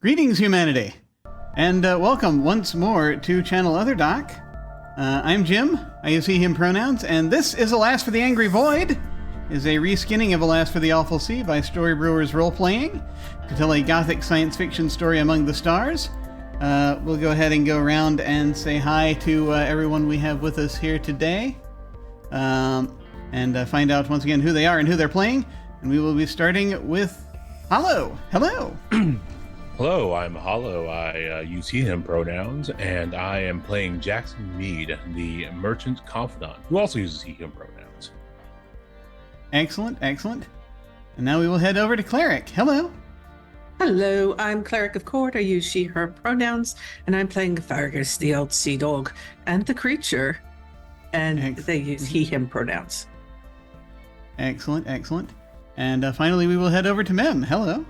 Greetings, humanity, and welcome once more to Channel Other Doc. I'm Jim. I use he, him pronouns, and this is Alas for the Angry Void, is a reskinning of Alas for the Awful Sea by Storybrewers Roleplaying to tell a gothic science fiction story among the stars. We'll go ahead and go around and say hi to everyone we have with us here today, and find out once again who they are and who they're playing. And we will be starting with Hollow. Hello. Hello, I'm Hollow. I use he, him pronouns, and I am playing Jackson Mead, the merchant confidant, who also uses he, him pronouns. Excellent, excellent. And now we will head over to Cleric. Hello. Hello, I'm Cleric of Court. I use she, her pronouns, and I'm playing Fergus, the old sea dog, and the creature, and they use he, him pronouns. Excellent, excellent. And finally, we will head over to Mem. Hello.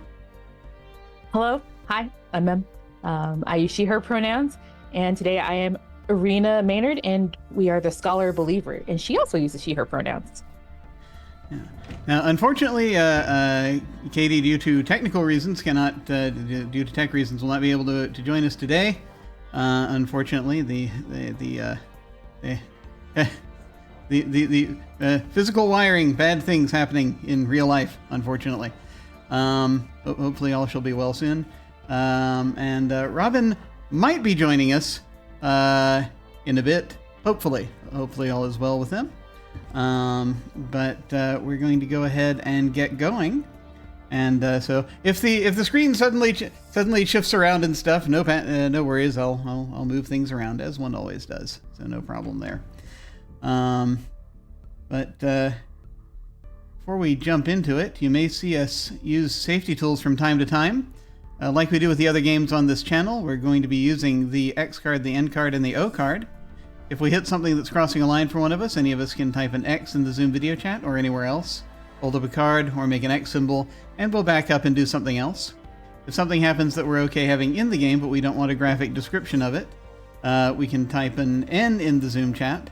Hello. Hi, I'm Mem. I use she, her pronouns, and today I am Irina Maynard, and we are the Scholar Believer, and she also uses she, her pronouns. Yeah. Now, unfortunately, Katy, due to technical reasons, due to tech reasons, will not be able to join us today. Unfortunately, the physical wiring, bad things happening in real life, unfortunately. Hopefully all shall be well soon. And Robin might be joining us in a bit. Hopefully all is well with them. But we're going to go ahead and get going. And so if the screen suddenly shifts around and stuff, no worries. I'll move things around as one always does. So no problem there. But before we jump into it, you may see us use safety tools from time to time. Like we do with the other games on this channel, we're going to be using the X card, the N card, and the O card. If we hit something that's crossing a line for one of us, any of us can type an X in the Zoom video chat or anywhere else, hold up a card or make an X symbol, and we'll back up and do something else. If something happens that we're okay having in the game, but we don't want a graphic description of it, we can type an N in the Zoom chat,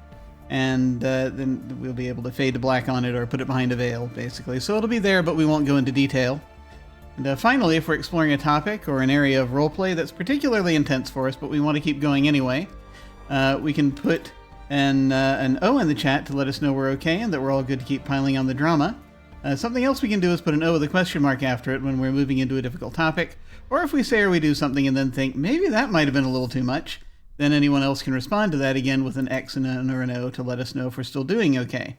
and then we'll be able to fade to black on it or put it behind a veil, basically. So it'll be there, but we won't go into detail. And finally, if we're exploring a topic or an area of roleplay that's particularly intense for us, but we want to keep going anyway, we can put an O in the chat to let us know we're okay and that we're all good to keep piling on the drama. Something else we can do is put an O with a question mark after it when we're moving into a difficult topic, or if we say or we do something and then think, maybe that might have been a little too much, then anyone else can respond to that again with an X and or an O to let us know if we're still doing okay.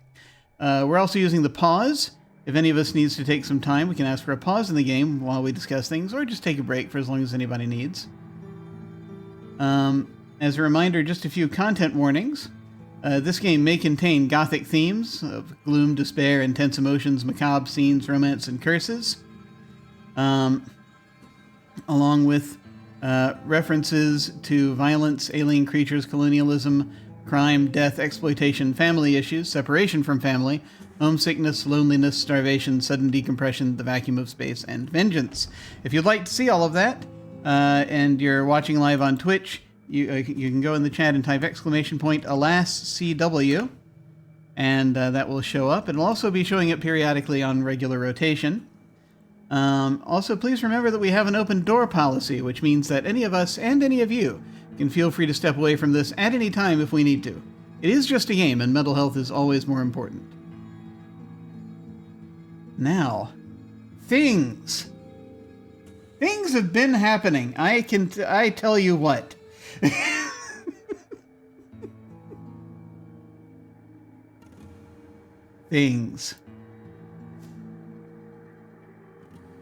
We're also using the pause. If any of us needs to take some time, we can ask for a pause in the game while we discuss things, or just take a break for as long as anybody needs. As a reminder, just a few content warnings. This game may contain gothic themes of gloom, despair, intense emotions, macabre scenes, romance, and curses, along with references to violence, alien creatures, colonialism, crime, death, exploitation, family issues, separation from family, homesickness, loneliness, starvation, sudden decompression, the vacuum of space, and vengeance. If you'd like to see all of that, and you're watching live on Twitch, you can go in the chat and type !AlasCW, and that will show up. It'll also be showing up periodically on regular rotation. Also, please remember that we have an open door policy, which means that any of us and any of you can feel free to step away from this at any time if we need to. It is just a game, and mental health is always more important. Now, things. Things have been happening. I tell you what. Things.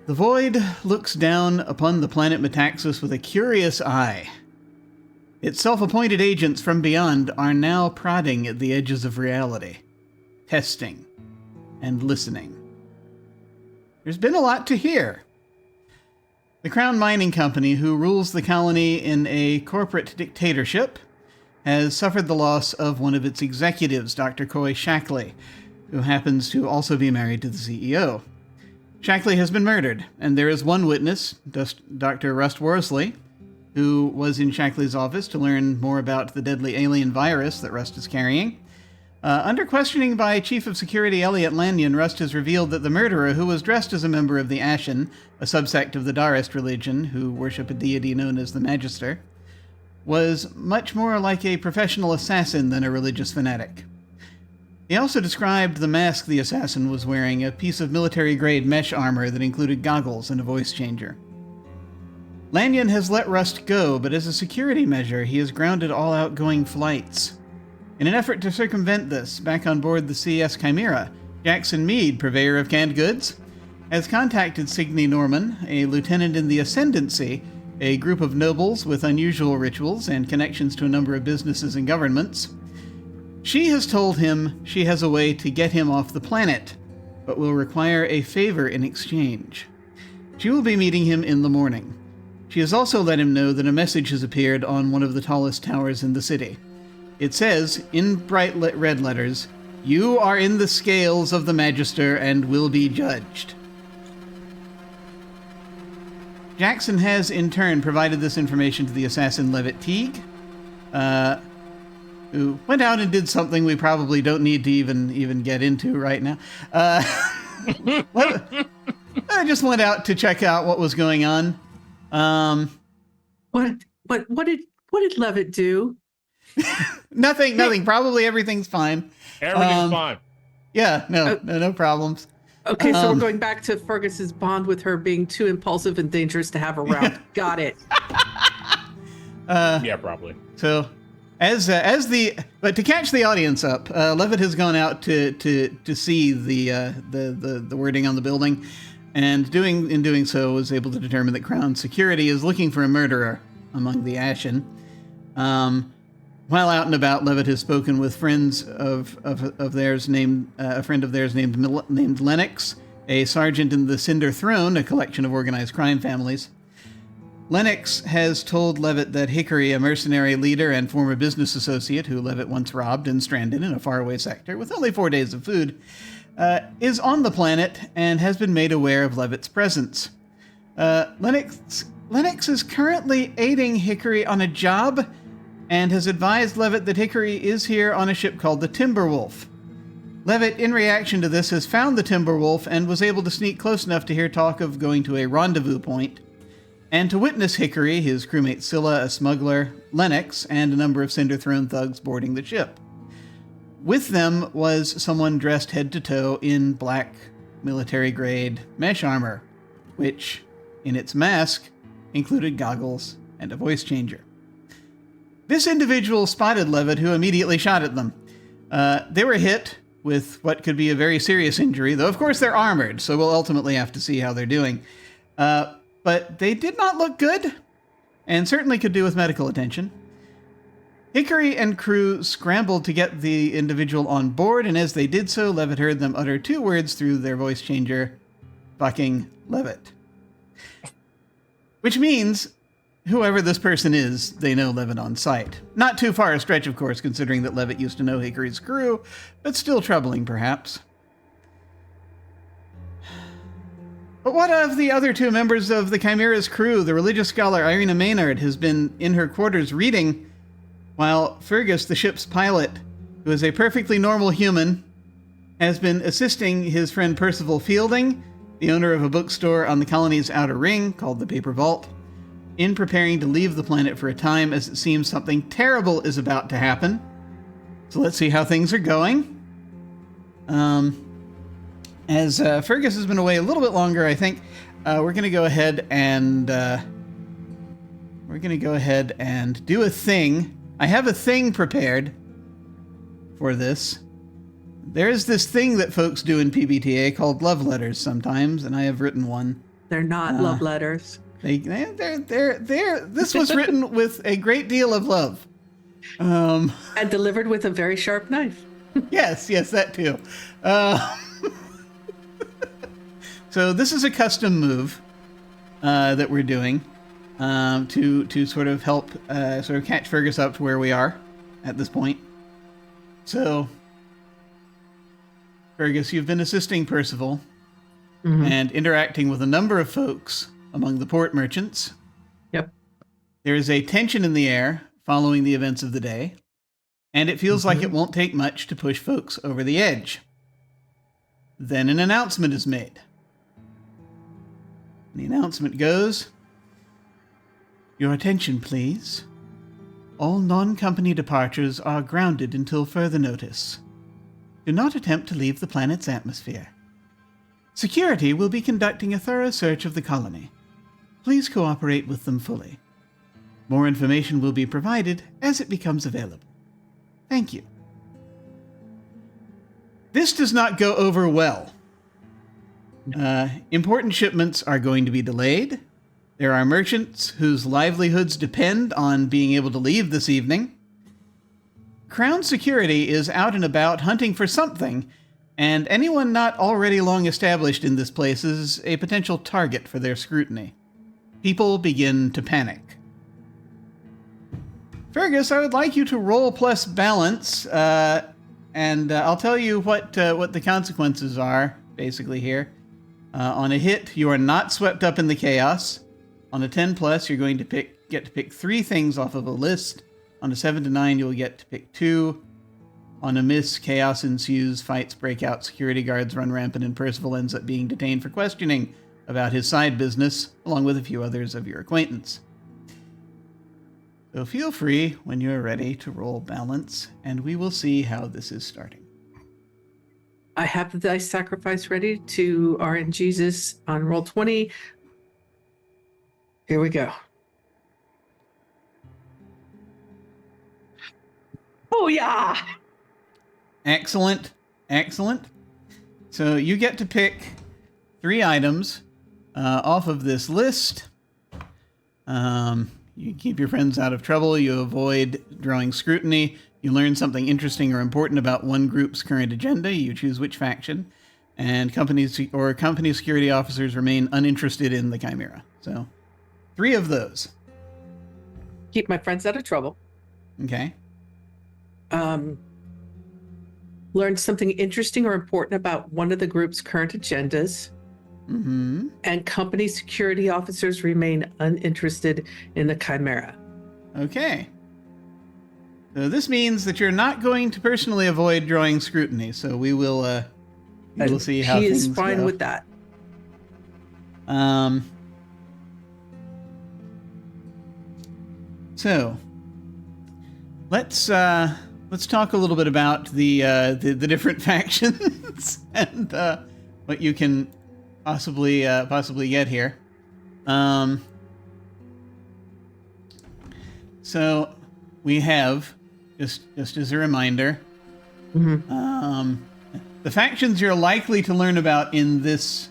The Void looks down upon the planet Metaxas with a curious eye. Its self-appointed agents from beyond are now prodding at the edges of reality, testing and listening. There's been a lot to hear. The Crown Mining Company, who rules the colony in a corporate dictatorship, has suffered the loss of one of its executives, Dr. Coy Shackley, who happens to also be married to the CEO. Shackley has been murdered, and there is one witness, Dr. Rust Worsley, who was in Shackley's office to learn more about the deadly alien virus that Rust is carrying. Under questioning by Chief of Security Elliot Lanyon, Rust has revealed that the murderer, who was dressed as a member of the Ashen, a subsect of the Darist religion, who worship a deity known as the Magister, was much more like a professional assassin than a religious fanatic. He also described the mask the assassin was wearing, a piece of military-grade mesh armor that included goggles and a voice changer. Lanyon has let Rust go, but as a security measure, he has grounded all outgoing flights. In an effort to circumvent this, back on board the CS Chimera, Jackson Mead, purveyor of canned goods, has contacted Signe Norman, a lieutenant in the Ascendancy, a group of nobles with unusual rituals and connections to a number of businesses and governments. She has told him she has a way to get him off the planet, but will require a favor in exchange. She will be meeting him in the morning. She has also let him know that a message has appeared on one of the tallest towers in the city. It says, in bright red letters, "You are in the scales of the Magister and will be judged." Jackson has, in turn, provided this information to the assassin Levitt Teague, who went out and did something we probably don't need to even get into right now. I just went out to check out what was going on. What did Levitt do? Nothing. Probably everything's fine. Everything's fine. Yeah, no problems. Okay, so we're going back to Fergus's bond with her being too impulsive and dangerous to have around. Got it. Yeah, probably. So, but to catch the audience up, Levitt has gone out to see the wording on the building, and in doing so was able to determine that Crown Security is looking for a murderer among the Ashen. While out and about, Levitt has spoken with friends of theirs named a friend of theirs named Lennox, a sergeant in the Cinder Throne, a collection of organized crime families. Lennox has told Levitt that Hickory, a mercenary leader and former business associate who Levitt once robbed and stranded in a faraway sector with only 4 days of food, is on the planet and has been made aware of Levitt's presence. Lennox is currently aiding Hickory on a job and has advised Levitt that Hickory is here on a ship called the Timberwolf. Levitt, in reaction to this, has found the Timberwolf and was able to sneak close enough to hear talk of going to a rendezvous point, and to witness Hickory, his crewmate Scylla, a smuggler, Lennox, and a number of Cinder Throne thugs boarding the ship. With them was someone dressed head to toe in black military-grade mesh armor, which, in its mask, included goggles and a voice changer. This individual spotted Levitt, who immediately shot at them. They were hit with what could be a very serious injury, though of course they're armored, so we'll ultimately have to see how they're doing. But they did not look good, and certainly could do with medical attention. Hickory and crew scrambled to get the individual on board, and as they did so, Levitt heard them utter 2 words through their voice changer, "Fucking Levitt." Which means, whoever this person is, they know Levitt on sight. Not too far a stretch, of course, considering that Levitt used to know Hickory's crew, but still troubling, perhaps. But what of the other 2 members of the Chimera's crew? The religious scholar Irina Maynard has been in her quarters reading, while Fergus, the ship's pilot, who is a perfectly normal human, has been assisting his friend Percival Fielding, the owner of a bookstore on the colony's outer ring called the Paper Vault, in preparing to leave the planet for a time, as it seems something terrible is about to happen. So let's see how things are going. As Fergus has been away a little bit longer, I think we're going to go ahead and do a thing. I have a thing prepared for this. There's this thing that folks do in PBTA called love letters sometimes, and I have written one. They're not love letters. This was written with a great deal of love. And delivered with a very sharp knife. Yes, that too. So this is a custom move that we're doing to sort of help catch Fergus up to where we are at this point. So, Fergus, you've been assisting Percival and interacting with a number of folks among the port merchants. Yep. There is a tension in the air following the events of the day, and it feels like it won't take much to push folks over the edge. Then an announcement is made. The announcement goes, "Your attention, please. All non-company departures are grounded until further notice. Do not attempt to leave the planet's atmosphere. Security will be conducting a thorough search of the colony. Please cooperate with them fully. More information will be provided as it becomes available. Thank you." This does not go over well. Important shipments are going to be delayed. There are merchants whose livelihoods depend on being able to leave this evening. Crown security is out and about hunting for something, and anyone not already long established in this place is a potential target for their scrutiny. People begin to panic. Fergus, I would like you to roll plus balance, and I'll tell you what the consequences are, basically, here. On a hit, you are not swept up in the chaos. On a 10 plus, you're going to get to pick 3 things off of a list. On a 7 to 9, you'll get to pick 2. On a miss, chaos ensues, fights break out, security guards run rampant, and Percival ends up being detained for questioning about his side business, along with a few others of your acquaintance. So feel free when you're ready to roll balance, and we will see how this is starting. I have the dice sacrifice ready to RNGesus on roll 20. Here we go. Oh, yeah. Excellent. Excellent. So you get to pick 3 items off of this list. You keep your friends out of trouble. You avoid drawing scrutiny. You learn something interesting or important about one group's current agenda. You choose which faction. And company security officers remain uninterested in the Chimera. So 3 of those. Keep my friends out of trouble. Okay. Learn something interesting or important about one of the group's current agendas. Mm-hmm. And company security officers remain uninterested in the Chimera. Okay. So this means that you're not going to personally avoid drawing scrutiny. So we will we'll see how things go. He is fine with that. So let's talk a little bit about the different factions and what you can possibly get here. So we have just as a reminder, the factions you're likely to learn about in this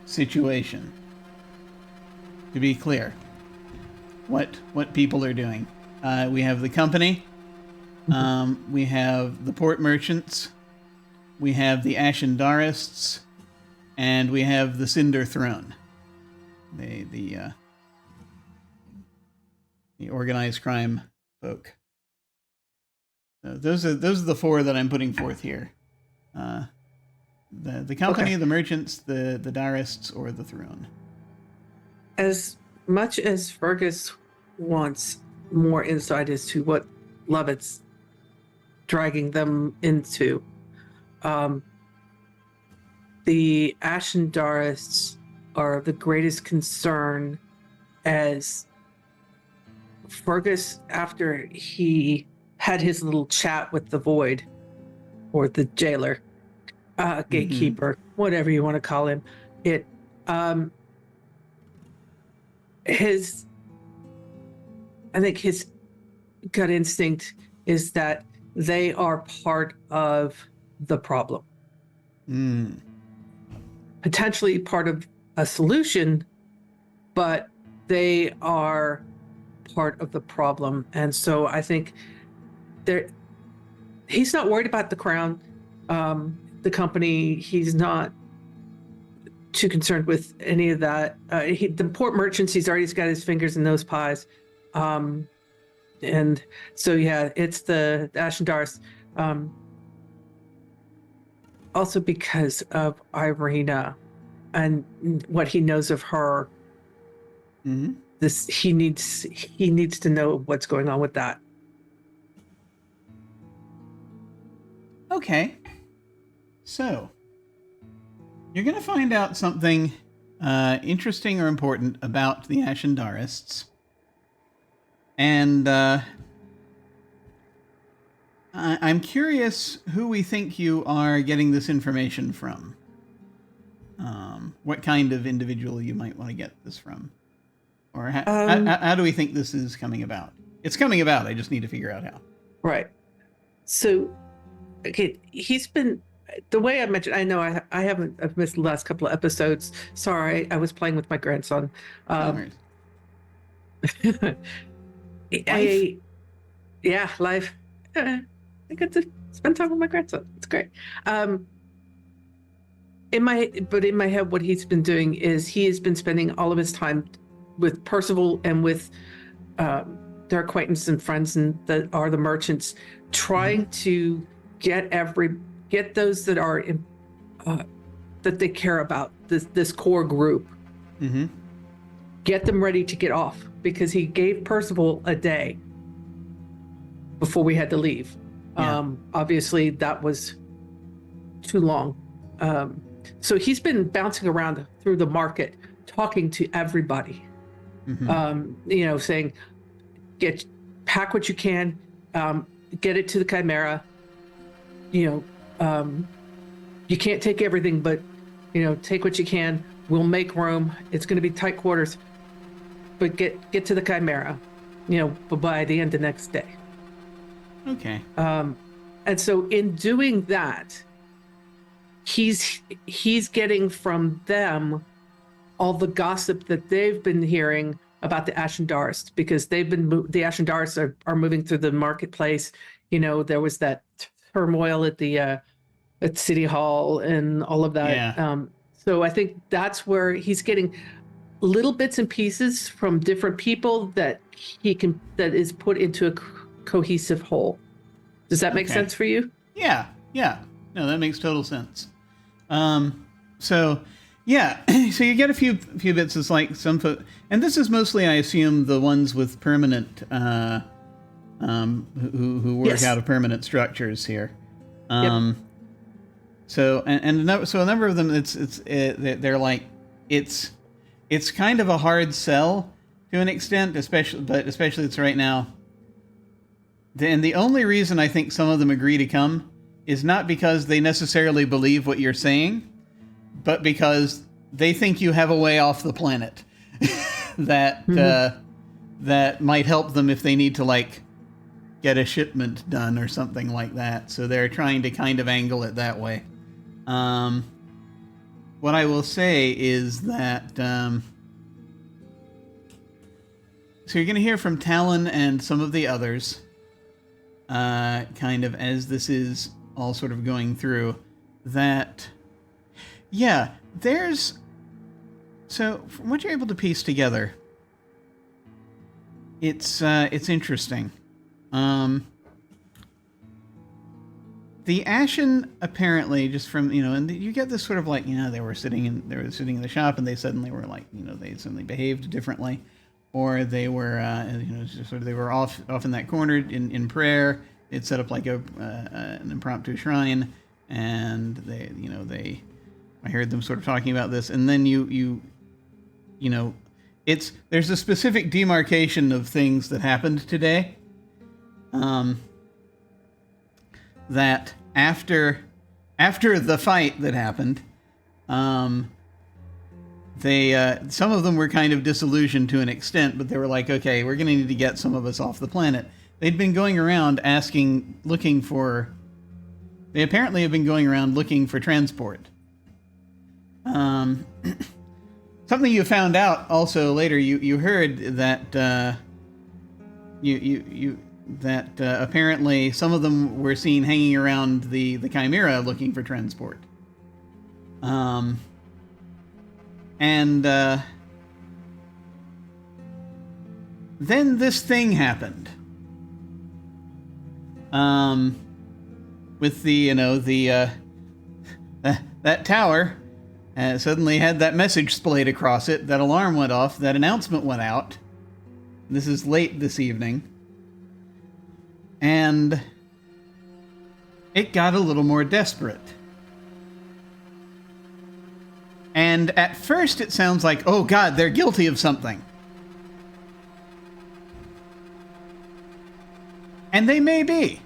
situation. To be clear, what people are doing. We have the company. We have the port merchants. We have the Ashendarists. And we have the Cinder Throne. The organized crime folk. So those are the 4 that I'm putting forth here. The company, the merchants, the Darists, or the Throne. As much as Fergus wants more insight as to what Lovett's dragging them into, the Ashendarists are the greatest concern, as Fergus, after he had his little chat with the Void, or the jailer, gatekeeper, whatever you want to call him, I think his gut instinct is that they are part of the problem. Potentially part of a solution, but they are part of the problem. And so I think he's not worried about the crown, the company. He's not too concerned with any of that. The port merchants, he's already got his fingers in those pies. And so, yeah, it's the Ashendaris. Also because of Irina and what he knows of her. He needs to know what's going on with that. Okay. So, you're going to find out something interesting or important about the Ashendarists. And I'm curious who we think you are getting this information from. What kind of individual you might want to get this from. Or how do we think this is coming about? It's coming about. I just need to figure out how. Right. So, okay, he's been, the way I mentioned, I know I've missed the last couple of episodes. Sorry, I was playing with my grandson. No life. I get to spend time with my grandson. It's great. In my head, what he's been doing is he has been spending all of his time with Percival and with their acquaintances and friends and that are the merchants, trying to get those that are in, that they care about, this core group, get them ready to get off, because he gave Percival a day before we had to leave. Obviously that was too long. So he's been bouncing around through the market, talking to everybody, saying, pack what you can, get it to the Chimera. You can't take everything, but, take what you can. We'll make room. It's going to be tight quarters, but get to the Chimera, by the end of next day. Okay. And so in doing that, he's getting from them all the gossip that they've been hearing about the Ashendarists, because the Ashendarists are moving through the marketplace. There was that turmoil at City Hall and all of that. Yeah. So I think that's where he's getting little bits and pieces from different people that is put into a cohesive whole. Does that make sense for you? Yeah. No, that makes total sense. So you get a few bits. It's like some and this is mostly, I assume, the ones with permanent, who work out of permanent structures here. So a number of them, they're like, it's kind of a hard sell to an extent, especially it's right now. And the only reason I think some of them agree to come is not because they necessarily believe what you're saying, but because they think you have a way off the planet that that might help them if they need to get a shipment done or something like that. So they're trying to kind of angle it that way. What I will say is that so you're going to hear from Talon and some of the others, kind of as this is all sort of going through, that so from what you're able to piece together, it's interesting. The Ashen, apparently, just from, and you get this sort of they were sitting in the shop and they suddenly were they suddenly behaved differently, or they were just sort of, they were off in that corner in prayer. They'd set up an impromptu shrine, and I heard them sort of talking about this, and then there's a specific demarcation of things that happened today. That after the fight that happened, they some of them were kind of disillusioned to an extent, but they were like, okay, we're going to need to get some of us off the planet. They'd been going around they apparently have been going around looking for transport. Something you found out also later, you heard that that apparently some of them were seen hanging around the Chimera looking for transport. And then this thing happened. With that tower suddenly had that message splayed across it, that alarm went off, that announcement went out. This is late this evening. And it got a little more desperate. And at first it sounds like, oh God, they're guilty of something. And they may be.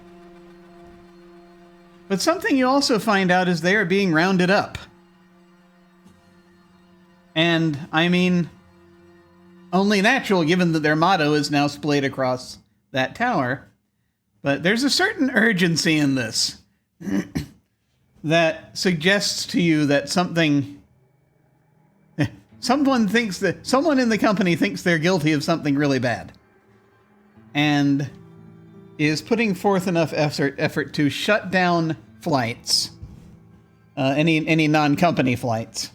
But something you also find out is they are being rounded up. And, I mean, only natural given that their motto is now splayed across that tower. But there's a certain urgency in this that suggests to you that someone in the company thinks they're guilty of something really bad. And is putting forth enough effort to shut down flights, any non-company flights,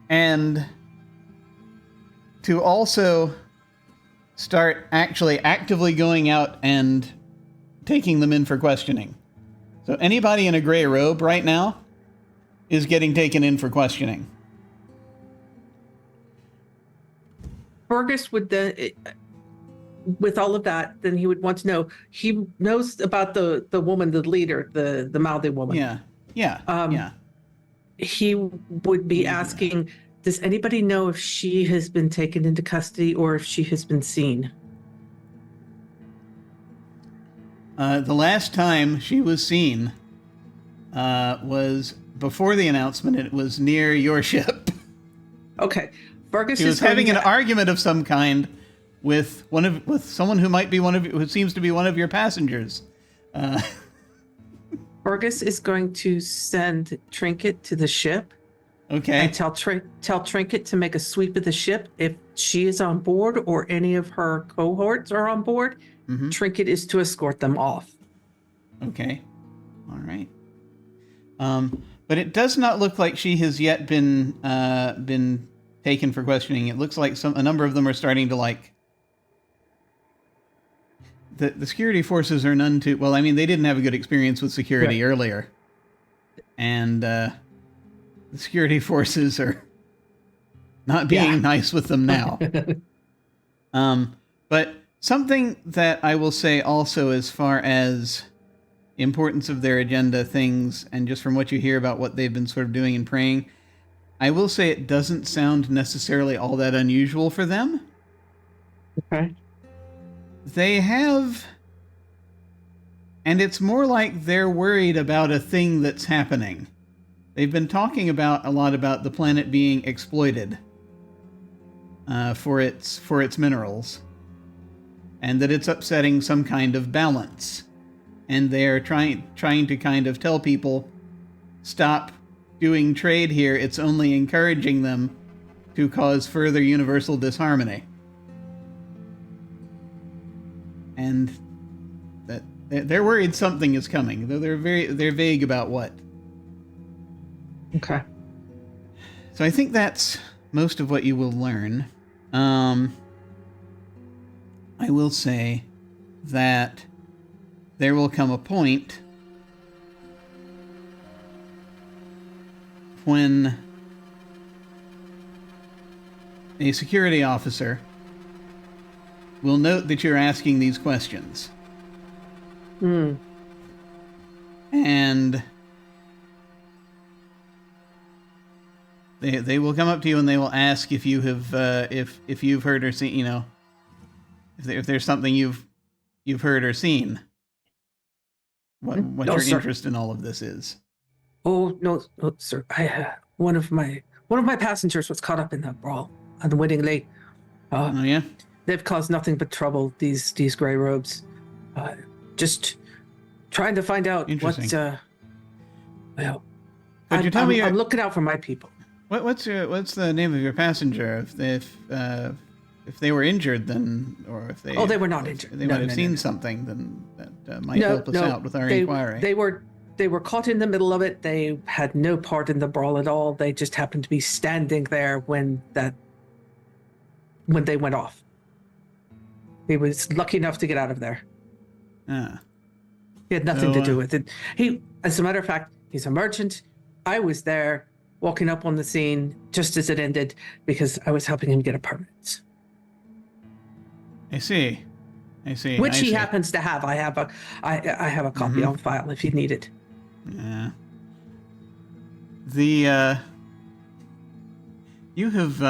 and to also start actually actively going out and taking them in for questioning. So anybody in a gray robe right now is getting taken in for questioning. Fergus would then, with all of that, then he would want to know. He knows about the woman, the leader, the mouthy woman. Yeah. He would be asking, does anybody know if she has been taken into custody or if she has been seen? The last time she was seen was before the announcement. It was near your ship. Okay. Fergus She was having an argument of some kind with someone who might be who seems to be one of your passengers. Fergus is going to send Trinket to the ship. Okay. And tell Trinket to make a sweep of the ship. If she is on board or any of her cohorts are on board, Trinket is to escort them off. Okay. All right. But it does not look like she has yet been taken for questioning. It looks like a number of them are starting to the security forces are none too well. I mean, they didn't have a good experience with security earlier, and the security forces are not being nice with them now. But something that I will say also, as far as importance of their agenda things, and just from what you hear about what they've been sort of doing and praying, I will say it doesn't sound necessarily all that unusual for them. Okay. They have, and it's more like they're worried about a thing that's happening. They've been talking a lot about the planet being exploited for its minerals, and that it's upsetting some kind of balance. And they're trying to kind of tell people, stop doing trade here. It's only encouraging them to cause further universal disharmony. And that they're worried something is coming, though they're vague about what. Okay. So I think that's most of what you will learn. I will say that there will come a point when a security officer will note that you're asking these questions. And they will come up to you and they will ask if you have if you've heard or seen, if there's something you've heard or seen. What No, your sir. interest in all of this is. Oh no, sir. One of my passengers was caught up in that brawl unwittingly. Oh yeah. They've caused nothing but trouble. These gray robes. Just trying to find out what. Well, Could you tell me? I'm looking out for my people. What's the name of your passenger? If they were injured, then, or if they they were not injured. They might have seen something, then that might help us out with our inquiry. They were caught in the middle of it. They had no part in the brawl at all. They just happened to be standing there when they went off. He was lucky enough to get out of there. He had nothing to do with it. As a matter of fact, he's a merchant. I was there walking up on the scene just as it ended because I was helping him get a permit. I see. I see. Which I he see. happens to have. I have a copy on file if you need it. Yeah. The you have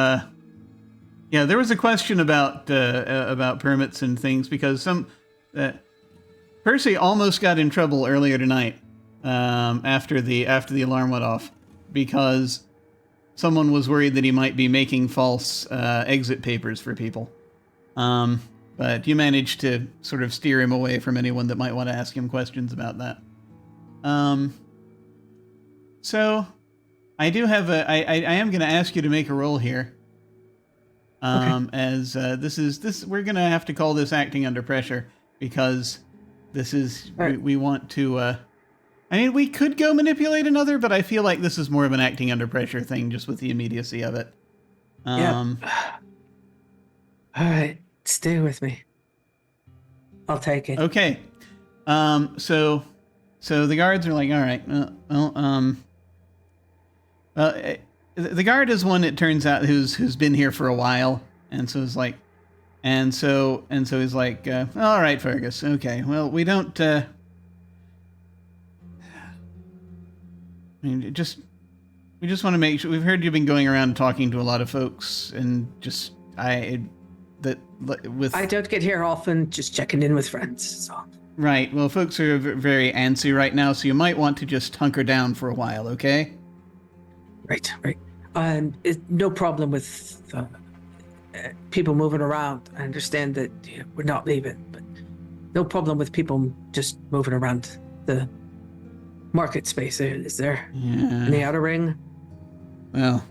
yeah. There was a question about permits and things because some Percy almost got in trouble earlier tonight after the alarm went off because someone was worried that he might be making false exit papers for people. But you managed to sort of steer him away from anyone that might want to ask him questions about that. So I do have I am going to ask you to make a roll here. Okay. As this we're going to have to call this acting under pressure because this is Right. we want to I mean we could go manipulate another, but I feel like this is more of an acting under pressure thing just with the immediacy of it. Yeah. All right. Stay with me. I'll take it. Okay. So the guards are like, all right, the guard is one, it turns out, who's been here for a while, and so it's like, and so he's like, all right, Fergus, okay, well, we don't, I mean, we just want to make sure. We've heard you've been going around talking to a lot of folks, and I don't get here often, just checking in with friends. So. Right. Well, folks are very antsy right now, so you might want to just hunker down for a while, okay? Right. No problem with people moving around. I understand that we're not leaving, but no problem with people just moving around the market space. Is there in the outer ring? Well,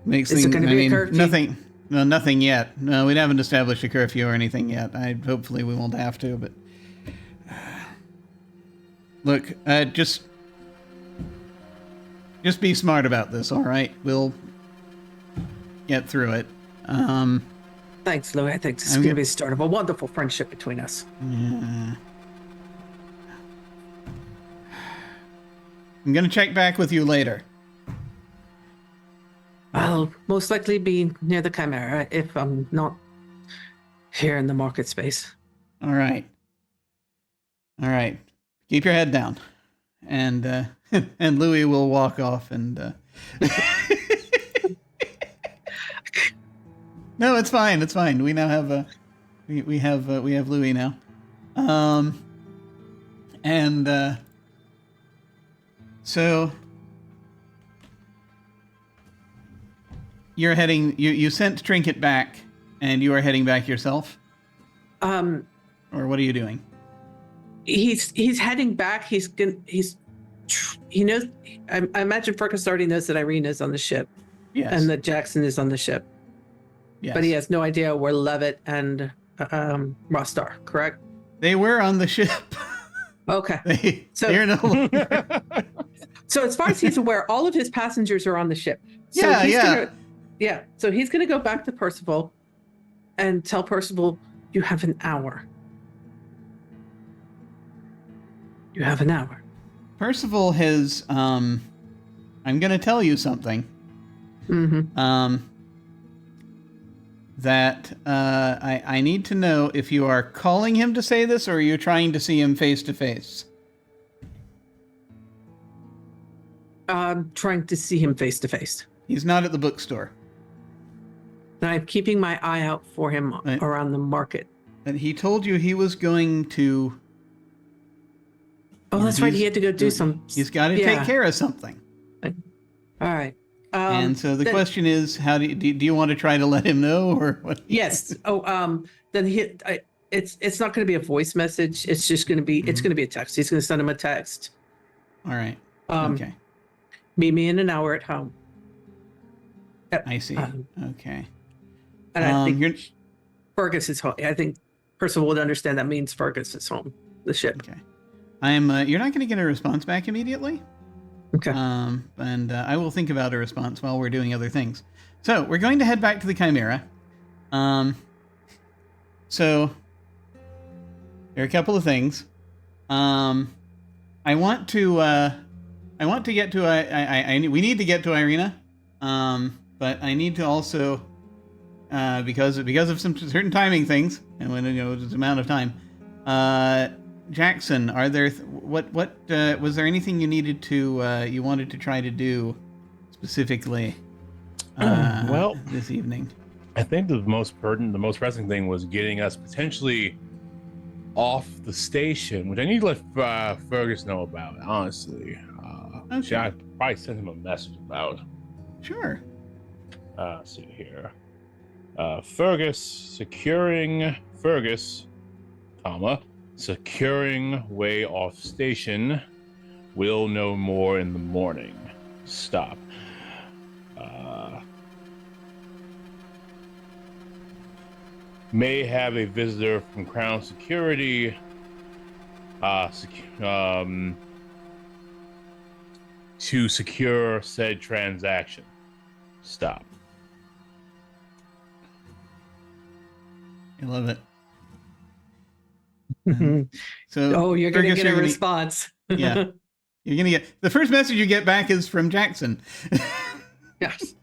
makes is things. It going to be a curfew? Nothing. No, nothing yet. No, we haven't established a curfew or anything yet. Hopefully we won't have to, but look, just be smart about this, all right? We'll get through it. Thanks, Louis. I think this is going to be the start of a wonderful friendship between us. Yeah. I'm going to check back with you later. I'll most likely be near the Chimera if I'm not here in the market space. All right. Keep your head down. And and Louis will walk off and No, it's fine. It's fine. We now have we have Louis now. So you're heading. You sent Trinket back, and you are heading back yourself. Or what are you doing? He's heading back. He knows. I imagine Fergus already knows that Irene is on the ship. Yes. And that Jackson is on the ship. Yes. But he has no idea where Levitt and Ross are, correct? They were on the ship. Okay. They're no longer. So as far as he's aware, all of his passengers are on the ship. So So he's going to go back to Percival and tell Percival, you have an hour. You have an hour. Percival has, I'm going to tell you something. Mm-hmm. That I need to know if you are calling him to say this or you're trying to see him face to face. I'm trying to see him face to face. He's not at the bookstore. And I'm keeping my eye out for him around the market. And he told you he was going to... Oh, that's right. He had to go do some... He's got to take care of something. All right. And so the question is, how do you want to try to let him know, or what? Yes. Then it's not going to be a voice message. It's just going to be it's going to be a text. He's going to send him a text. All right. Okay. Meet me in an hour at home. I see. Okay. And I think Fergus is home. I think Percival would understand that means Fergus is home. The ship. Okay. You're not going to get a response back immediately. Okay. And I will think about a response while we're doing other things. So we're going to head back to the Chimera. So there are a couple of things. I want to get to we need to get to Irina. But I need to also because of some certain timing things, and when the amount of time. Jackson, are there was there anything you needed to you wanted to try to do specifically this evening? I think the most pressing thing was getting us potentially off the station, which I need to let Fergus know about, honestly. Okay. I probably send him a message about. Sure. Let's see here. Securing way off station. We'll know more in the morning. Stop. May have a visitor from Crown Security. To secure said transaction. Stop. I love it. So, you're going to get a response. Yeah. You're going to get the first message you get back is from Jackson. Yes.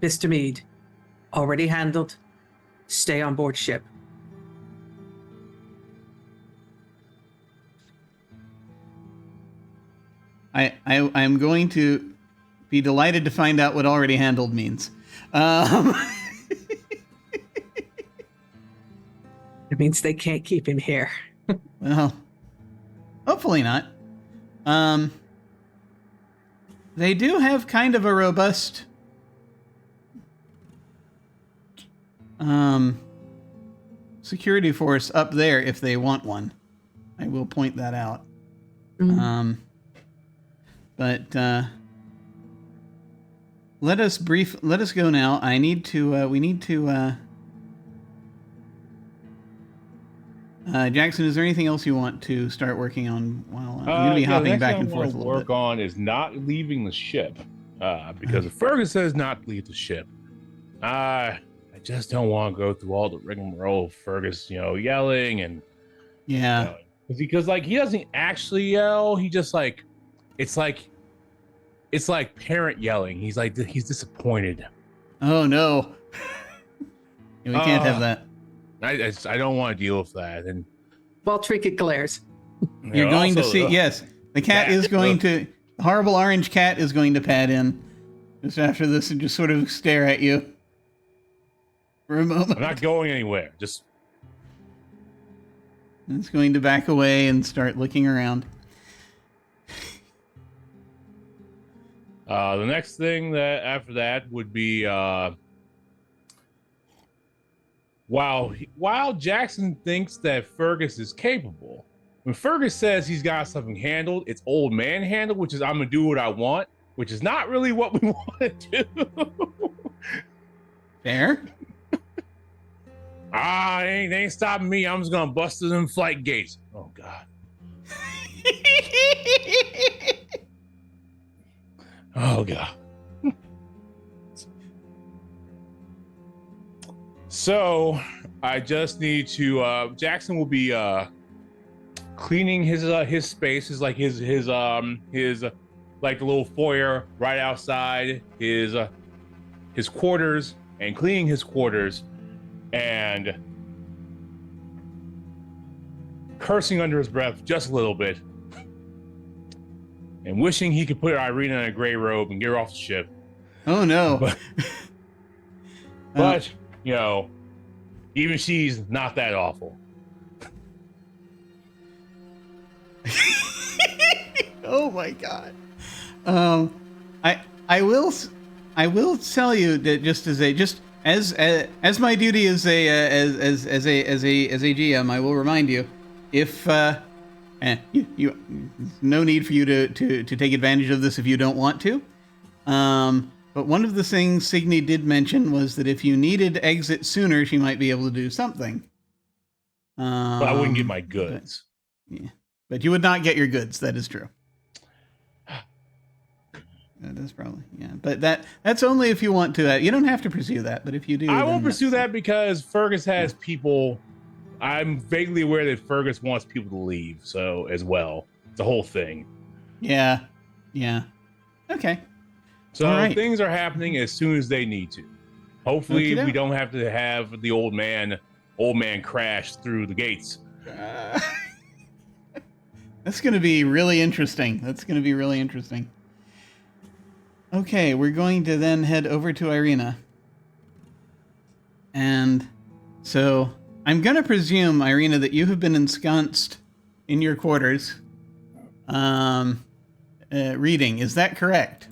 Mr. Mead, already handled. Stay on board ship. I'm going to be delighted to find out what already handled means. It means they can't keep him here. Well, hopefully not. They do have kind of a robust security force up there if they want one. I will point that out. Mm-hmm. But let us go now. We need to Jackson, is there anything else you want to start working on while I'm going to be hopping back and forth a little bit? Work on is not leaving the ship because if Fergus says not to leave the ship, I just don't want to go through all the rigmarole of Fergus, yelling and because he doesn't actually yell. He just it's like parent yelling. He's disappointed. Oh no, we can't have that. I don't want to deal with that. And while Trinket glares, you're going to see. Yes, the cat is going to. The horrible orange cat is going to pad in just after this and just sort of stare at you for a moment. I'm not going anywhere. Just. It's going to back away and start looking around. The next thing after that would be while Jackson thinks that Fergus is capable, when Fergus says he's got something handled, it's old man handled, which is I'm gonna do what I want, which is not really what we want to do. Fair. They ain't stopping me. I'm just gonna bust through them flight gates. Oh God. Oh God. So I just need to Jackson will be cleaning his space, his like the little foyer right outside his quarters, and cleaning his quarters and cursing under his breath just a little bit and wishing he could put Irina in a gray robe and get her off the ship. Oh no. But even she's not that awful. Oh my God. I will tell you that just as my duty as a GM, I will remind you if you no need for you to take advantage of this if you don't want to. But one of the things Signy did mention was that if you needed exit sooner, she might be able to do something. But I wouldn't get my goods. But you would not get your goods. That is true. That is probably, But that's only if you want to. You don't have to pursue that, but if you do, I won't pursue that because Fergus has people. I'm vaguely aware that Fergus wants people to leave, so as well. It's a whole thing. Yeah. Okay. So All right. things are happening as soon as they need to. Hopefully, Okey-doke. we don't have to have the old man crash through the gates. That's going to be really interesting. Okay, we're going to then head over to Irina. And so I'm going to presume, Irina, that you have been ensconced in your quarters reading. Is that correct?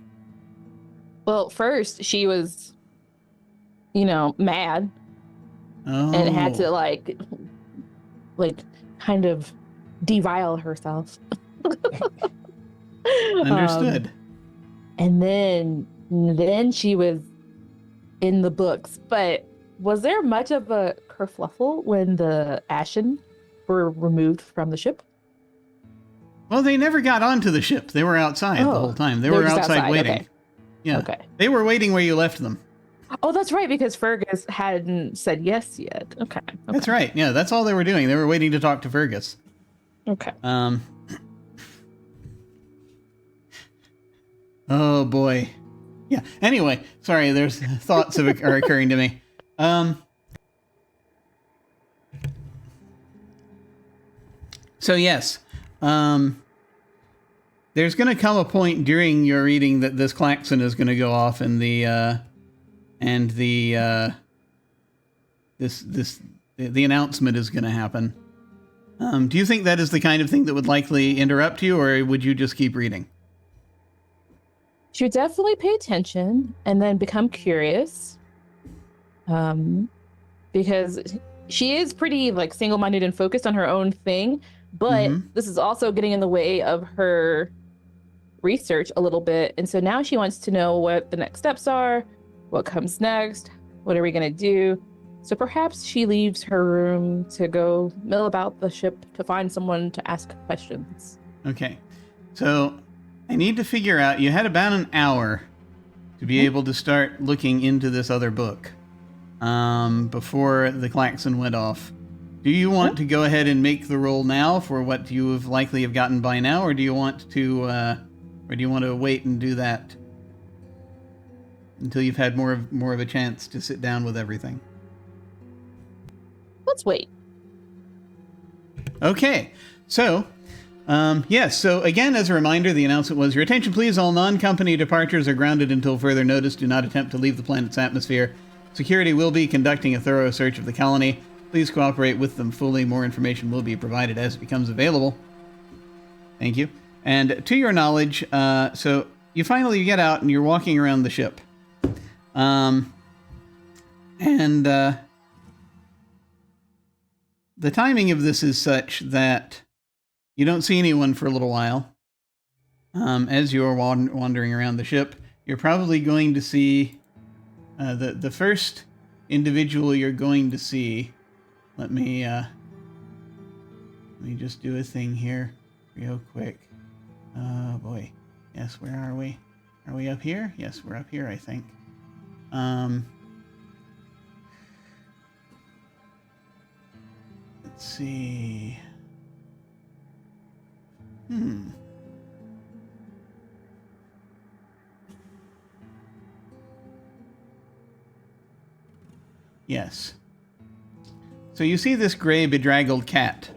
Well, first she was, mad Oh. and had to like kind of devile herself. Understood. And then she was in the books. But was there much of a kerfluffle when the Ashen were removed from the ship? Well, they never got onto the ship. They were outside the whole time. They were just outside waiting. Okay. Yeah. Okay. They were waiting where you left them. Oh, that's right, because Fergus hadn't said yes yet. Okay. That's right. Yeah, that's all they were doing. They were waiting to talk to Fergus. Okay. Oh boy. Yeah. Anyway, sorry. There's thoughts are occurring to me. So yes, there's going to come a point during your reading that this klaxon is going to go off, and the announcement is going to happen. Do you think that is the kind of thing that would likely interrupt you, or would you just keep reading? She would definitely pay attention and then become curious, because she is pretty like single-minded and focused on her own thing. But this is also getting in the way of her research a little bit. And so now she wants to know what the next steps are, what comes next, what are we going to do? So perhaps she leaves her room to go mill about the ship to find someone to ask questions. Okay. So I need to figure out, you had about an hour to be able to start looking into this other book before the klaxon went off. Do you want to go ahead and make the roll now for what you have likely have gotten by now, or do you want to wait and do that until you've had more of a chance to sit down with everything? Let's wait. Okay. So, yes. So again, as a reminder, the announcement was, your attention please, all non-company departures are grounded until further notice. Do not attempt to leave the planet's atmosphere. Security will be conducting a thorough search of the colony. Please cooperate with them fully. More information will be provided as it becomes available. Thank you. And to your knowledge, so you finally get out and you're walking around the ship. The timing of this is such that you don't see anyone for a little while. As you're wandering around the ship, you're probably going to see the first individual you're going to see. Let me just do a thing here real quick. Oh boy. Yes, where are we? Are we up here? Yes, we're up here, I think. Let's see. Yes. So you see this gray, bedraggled cat.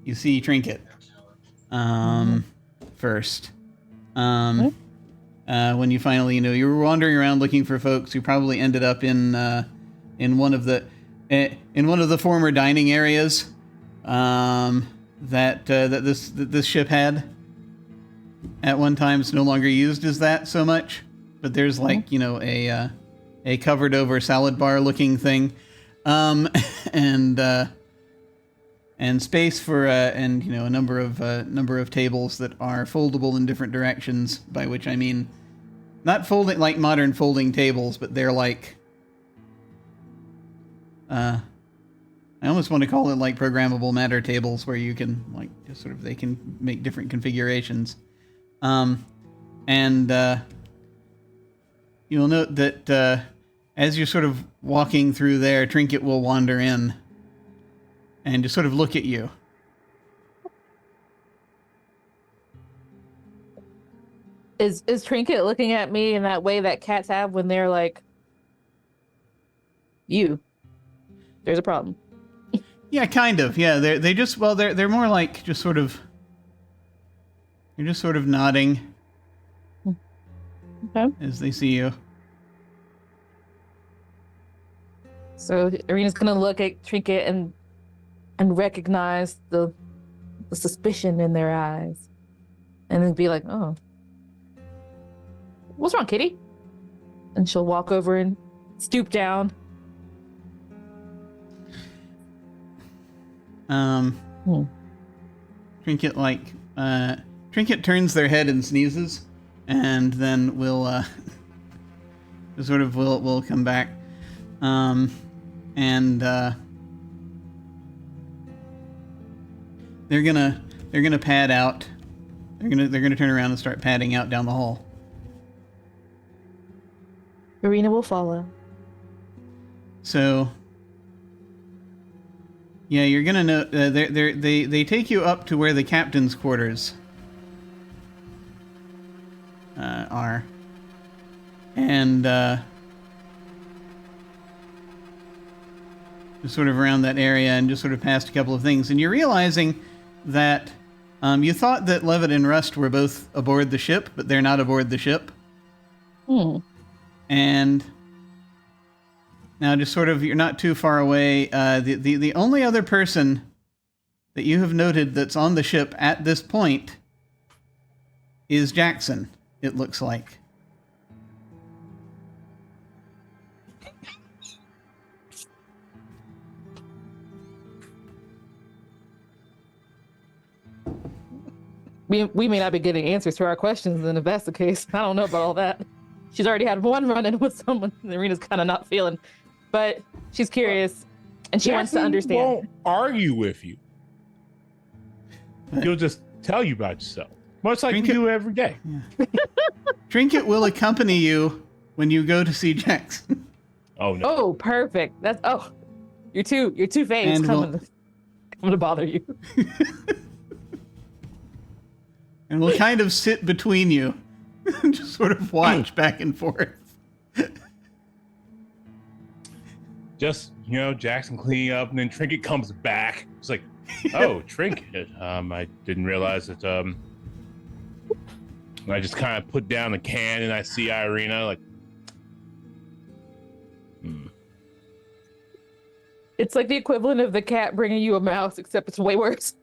You see Trinket. First. When you finally, you were wandering around looking for folks who probably ended up in one of the former dining areas that this ship had at one time. It's no longer used as that so much, but there's like a covered over salad bar looking thing, and space for a number of tables that are foldable in different directions, by which I mean not folding like modern folding tables, but they're like I almost want to call it like programmable matter tables, where you can like just sort of, they can make different configurations. You'll note that as you're sort of walking through there, Trinket will wander in and just sort of look at you. Is Trinket looking at me in that way that cats have when they're like, there's a problem? Yeah, kind of. Yeah, they're more like just sort of. You're just sort of nodding. Okay. As they see you. So Irina's gonna look at Trinket and recognize the suspicion in their eyes, and then be like, "Oh, what's wrong, Katy?" And she'll walk over and stoop down. Trinket turns their head and sneezes, and then will come back, and they're gonna pad out. They're gonna turn around and start padding out down the hall. Irina will follow. So, yeah, you're gonna know. They take you up to where the captain's quarters are, and just sort of around that area, and just sort of past a couple of things, and you're realizing that you thought that Levitt and Rust were both aboard the ship, but they're not aboard the ship. And now, just sort of, you're not too far away. The only other person that you have noted that's on the ship at this point is Jackson, it looks like. We may not be getting answers to our questions, and if that's the case, I don't know about all that. She's already had one run-in with someone Irina's kind of not feeling, but she's curious, and she wants to understand. Won't argue with you. He'll just tell you about yourself, much like we do every day. Yeah. Trinket will accompany you when you go to see Jackson. Oh no! Oh, perfect. You're two faves coming to bother you. And we'll kind of sit between you. Just sort of watch back and forth. Just, Jackson cleaning up, and then Trinket comes back. It's like, oh, Trinket. I didn't realize that. I just kind of put down the can, and I see Irina like. It's like the equivalent of the cat bringing you a mouse, except it's way worse.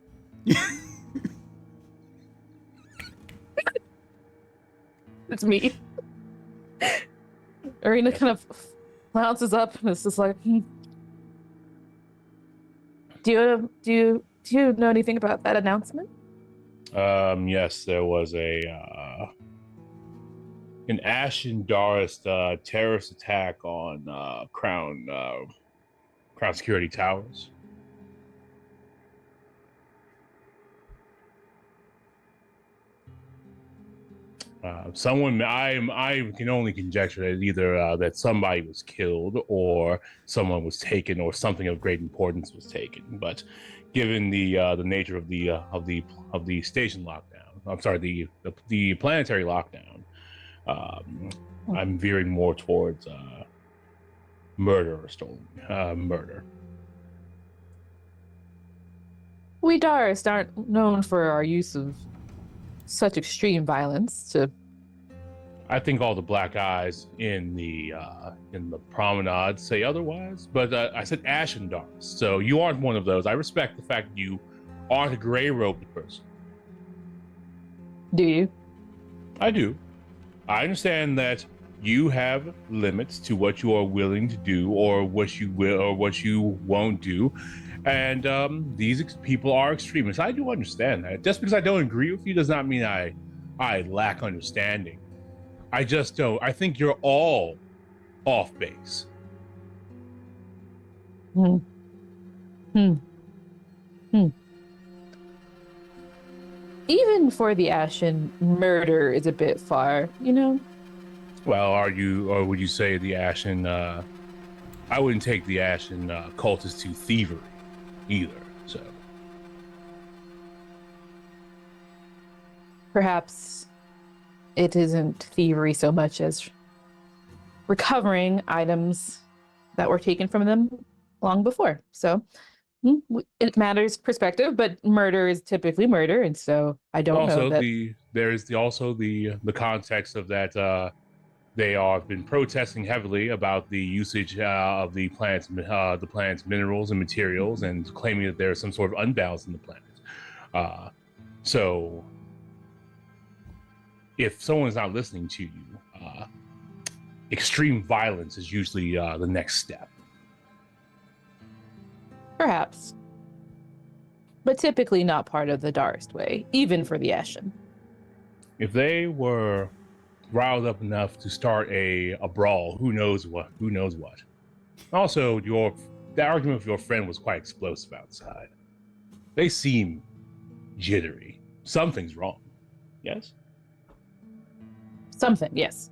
It's me. Irina kind of flounces up and it's just like, Do you know anything about that announcement? Yes, there was an Ashen Darist terrorist attack on Crown Security Towers. Someone, I can only conjecture that either that somebody was killed, or someone was taken, or something of great importance was taken. But given the nature of the station lockdown, I'm sorry, the planetary lockdown, I'm veering more towards murder or stolen murder. We Darist aren't known for our use of such extreme violence. I think all the black eyes in the promenade say otherwise, but I said Ashen Darist, so you aren't one of those. I respect the fact that you aren't a gray-robed person. Do you? I do. I understand that you have limits to what you are willing to do, or what you will, or what you won't do. And these people are extremists. I do understand that. Just because I don't agree with you does not mean I lack understanding. I just don't. I think you're all off base. Even for the Ashen, murder is a bit far, Well, or would you say the Ashen? I wouldn't take the Ashen cultists to thievery either. So perhaps it isn't thievery so much as recovering items that were taken from them long before. So it matters perspective, but murder is typically murder, and so I don't know that. There's also the context of that they have been protesting heavily about the usage of the planet's minerals and materials, and claiming that there's some sort of unbalance in the planet. So if someone's not listening to you, extreme violence is usually the next step. Perhaps. But typically not part of the Darst way, even for the Eshin. If they were riled up enough to start a brawl, who knows what? Also, the argument with your friend was quite explosive outside. They seem jittery. Something's wrong. Yes? Something, yes.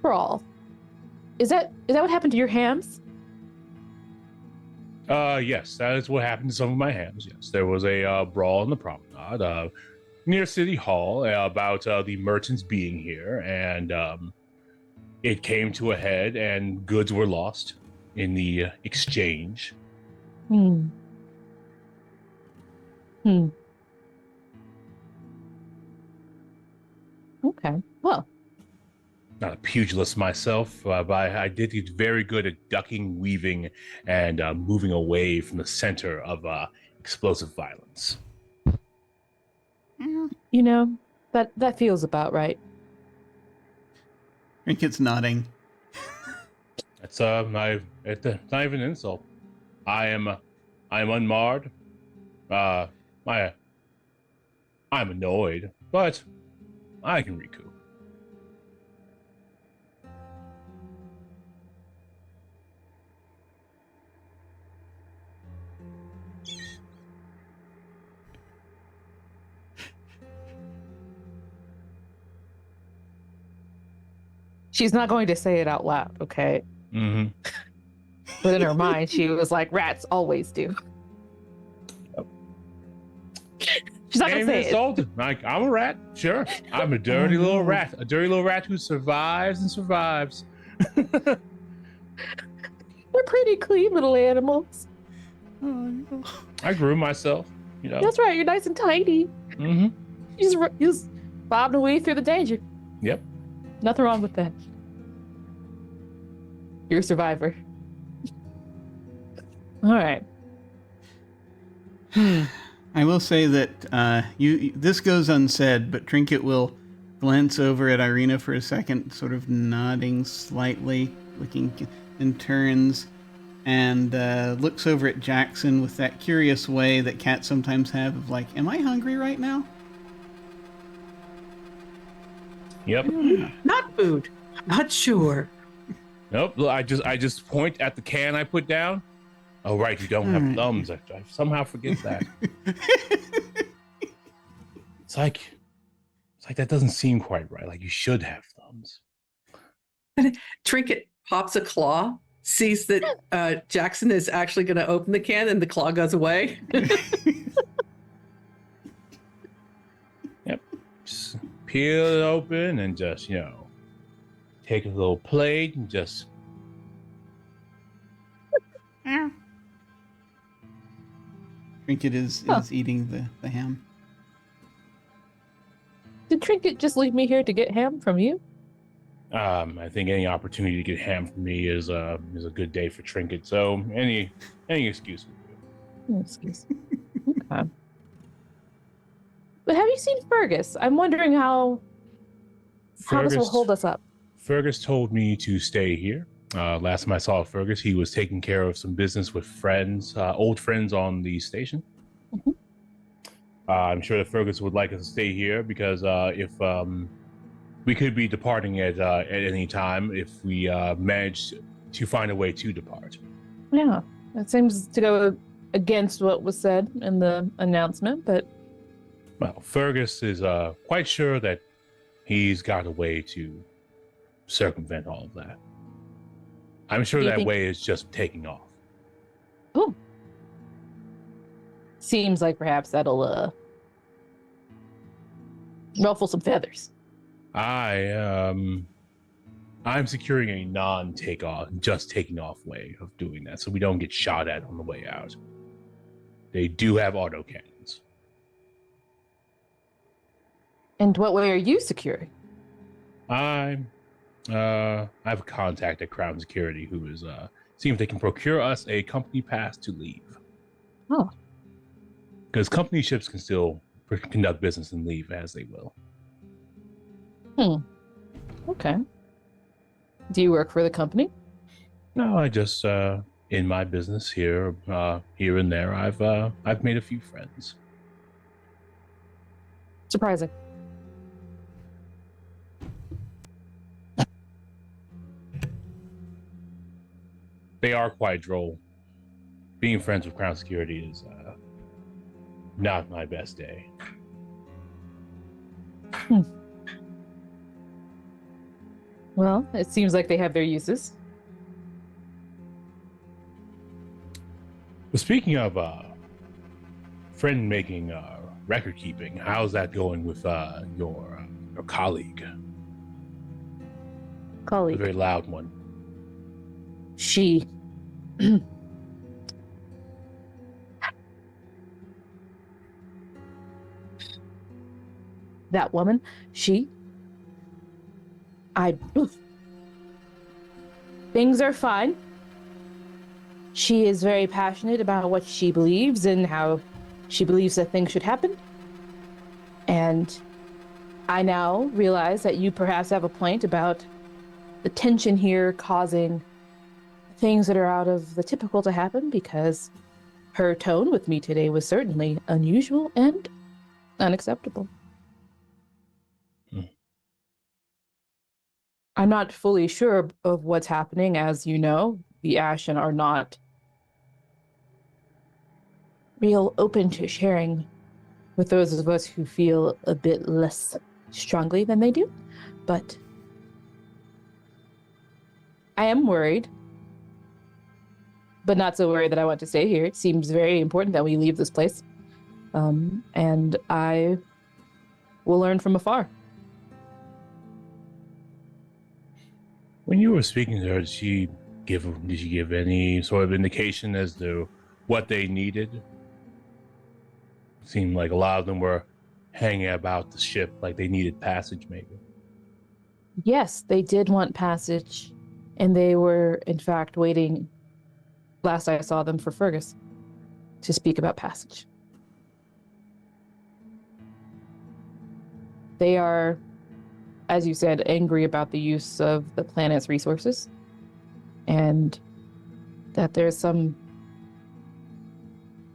Brawl. Is that what happened to your hams? Yes, that is what happened to some of my hams. Yes, there was a brawl in the promenade near City Hall about the merchants being here, and it came to a head, and goods were lost in the exchange. Okay, well. Not a pugilist myself, but I did get very good at ducking, weaving, and moving away from the center of explosive violence. You know, that feels about right. Trinket's nodding. It's not even an insult. I am unmarred. I'm annoyed, but I can recoup. She's not going to say it out loud, okay? Mm-hmm. But in her mind, she was like, rats always do. Yep. She's not going to say it. Like, I'm a rat, sure. I'm a dirty little rat. A dirty little rat who survives and survives. We're pretty clean little animals. I grew myself, you know. That's right, you're nice and tiny. Mm-hmm. You just bobbed away through the danger. Yep. Nothing wrong with that. You're a survivor. All right. I will say that this goes unsaid, but Trinket will glance over at Irina for a second, sort of nodding slightly, looking, and turns and looks over at Jackson with that curious way that cats sometimes have of like, am I hungry right now? Yep. Not food. I'm not sure. Nope. I just point at the can I put down. Oh, right. You don't have thumbs. I somehow forget that. It's like that doesn't seem quite right. Like you should have thumbs. Trinket pops a claw, sees that Jackson is actually going to open the can, and the claw goes away. Yep. Just peel it open and just, take a little plate and just. Trinket is eating the ham. Did Trinket just leave me here to get ham from you? I think any opportunity to get ham from me is a good day for Trinket. So any excuse will do. Excuse. Okay. But have you seen Fergus? I'm wondering how this will hold us up. Fergus told me to stay here. Last time I saw Fergus, he was taking care of some business with friends, old friends on the station. Mm-hmm. I'm sure that Fergus would like us to stay here because if we could be departing at any time if we manage to find a way to depart. Yeah, that seems to go against what was said in the announcement, but... Well, Fergus is quite sure that he's got a way to circumvent all of that. I'm sure that way is just taking off. seems like perhaps that'll ruffle some feathers. I'm securing a non-takeoff, just taking off way of doing that, so we don't get shot at on the way out. They do have autocannons. And what way are you securing? I have a contact at Crown Security who is seeing if they can procure us a company pass to leave. Oh. Because company ships can still conduct business and leave as they will. Okay. Do you work for the company? No, I just in my business here and there, I've made a few friends. Surprising. They are quite droll. Being friends with Crown Security is not my best day. Well, it seems like they have their uses. But speaking of friend making, record keeping, how's that going with your colleague? Colleague. The very loud one. She. That woman, she. Things are fine. She is very passionate about what she believes and how she believes that things should happen. And I now realize that you perhaps have a point about the tension here causing things that are out of the typical to happen, because her tone with me today was certainly unusual and unacceptable. I'm not fully sure of what's happening. As you know, the Ashen are not real open to sharing with those of us who feel a bit less strongly than they do. But I am worried, but not so worried that I want to stay here. It seems very important that we leave this place. And I will learn from afar. When you were speaking to her, did she give any sort of indication as to what they needed? It seemed like a lot of them were hanging about the ship, like they needed passage, maybe. Yes, they did want passage, and they were, in fact, waiting, last I saw them, for Fergus to speak about passage. They are, as you said, angry about the use of the planet's resources, and that there's some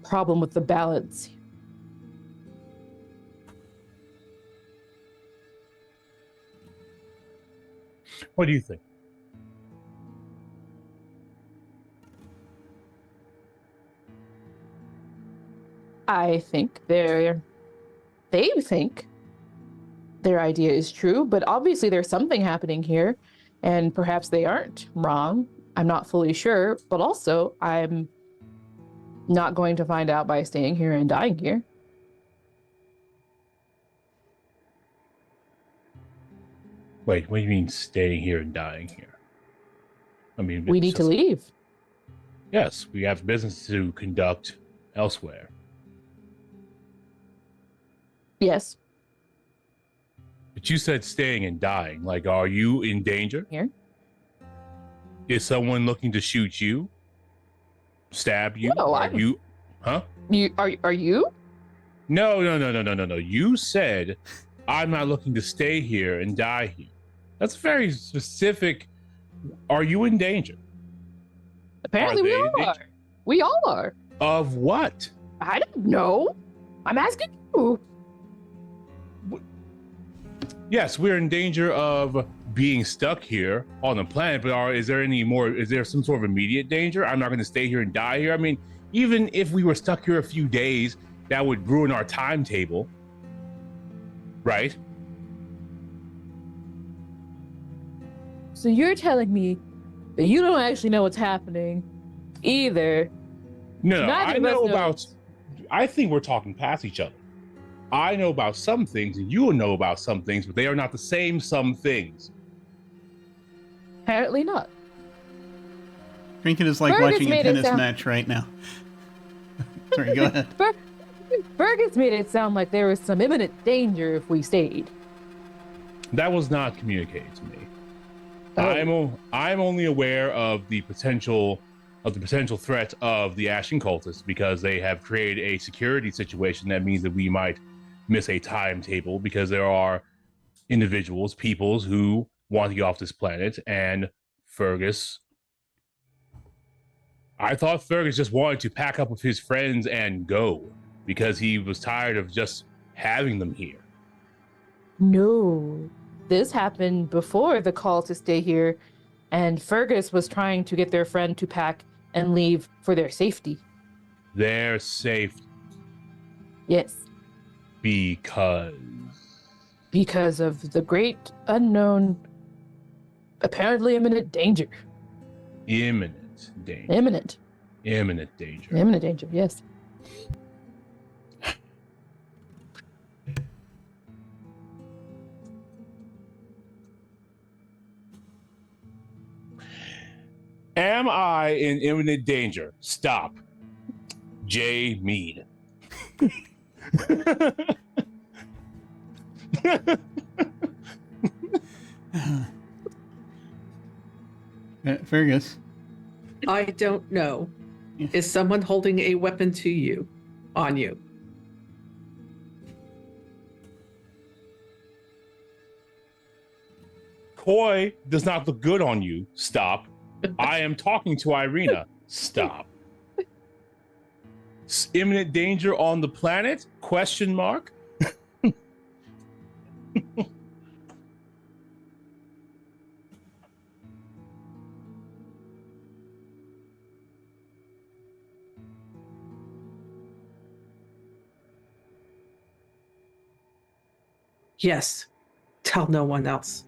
problem with the balance. What do you think? I think they think their idea is true, but obviously there's something happening here, and perhaps they aren't wrong. I'm not fully sure, but also I'm not going to find out by staying here and dying here. Wait, what do you mean staying here and dying here? I mean, We need to leave. Yes, we have business to conduct elsewhere. Yes. But you said staying and dying. Like, are you in danger? Here. Is someone looking to shoot you? Stab you? No, Are you? Huh? Are you? No. You said I'm not looking to stay here and die here. That's very specific. Are you in danger? Apparently we all are. We all are. Of what? I don't know. I'm asking you. Yes, we're in danger of being stuck here on the planet, but is there some sort of immediate danger? I'm not going to stay here and die here. I mean, even if we were stuck here a few days, that would ruin our timetable, right? So you're telling me that you don't actually know what's happening either? No, Neither I of us know know. about. I think we're talking past each other. I know about some things, and you know about some things, but they are not the same some things. Apparently not. Drinking is like Fergus watching a made it tennis sound- match right now. Sorry, go ahead. Fergus made it sound like there was some imminent danger if we stayed. That was not communicated to me. Oh. I'm only aware of the potential threat of the Ashen cultists because they have created a security situation that means that we might miss a timetable because there are individuals, peoples who want to get off this planet, and Fergus. I thought Fergus just wanted to pack up with his friends and go because he was tired of just having them here. No, this happened before the call to stay here, and Fergus was trying to get their friend to pack and leave for their safety. Their safety. Yes. Because of the great unknown, apparently imminent danger. Imminent danger. Imminent Danger. Imminent danger, yes. Am I in imminent danger? Stop. J. Mead. Fergus. I don't know. Yeah. Is someone holding a weapon to you, on you? Koi does not look good on you. Stop. I am talking to Irina. Stop. Imminent danger on the planet? Question mark? Yes. Tell no one else.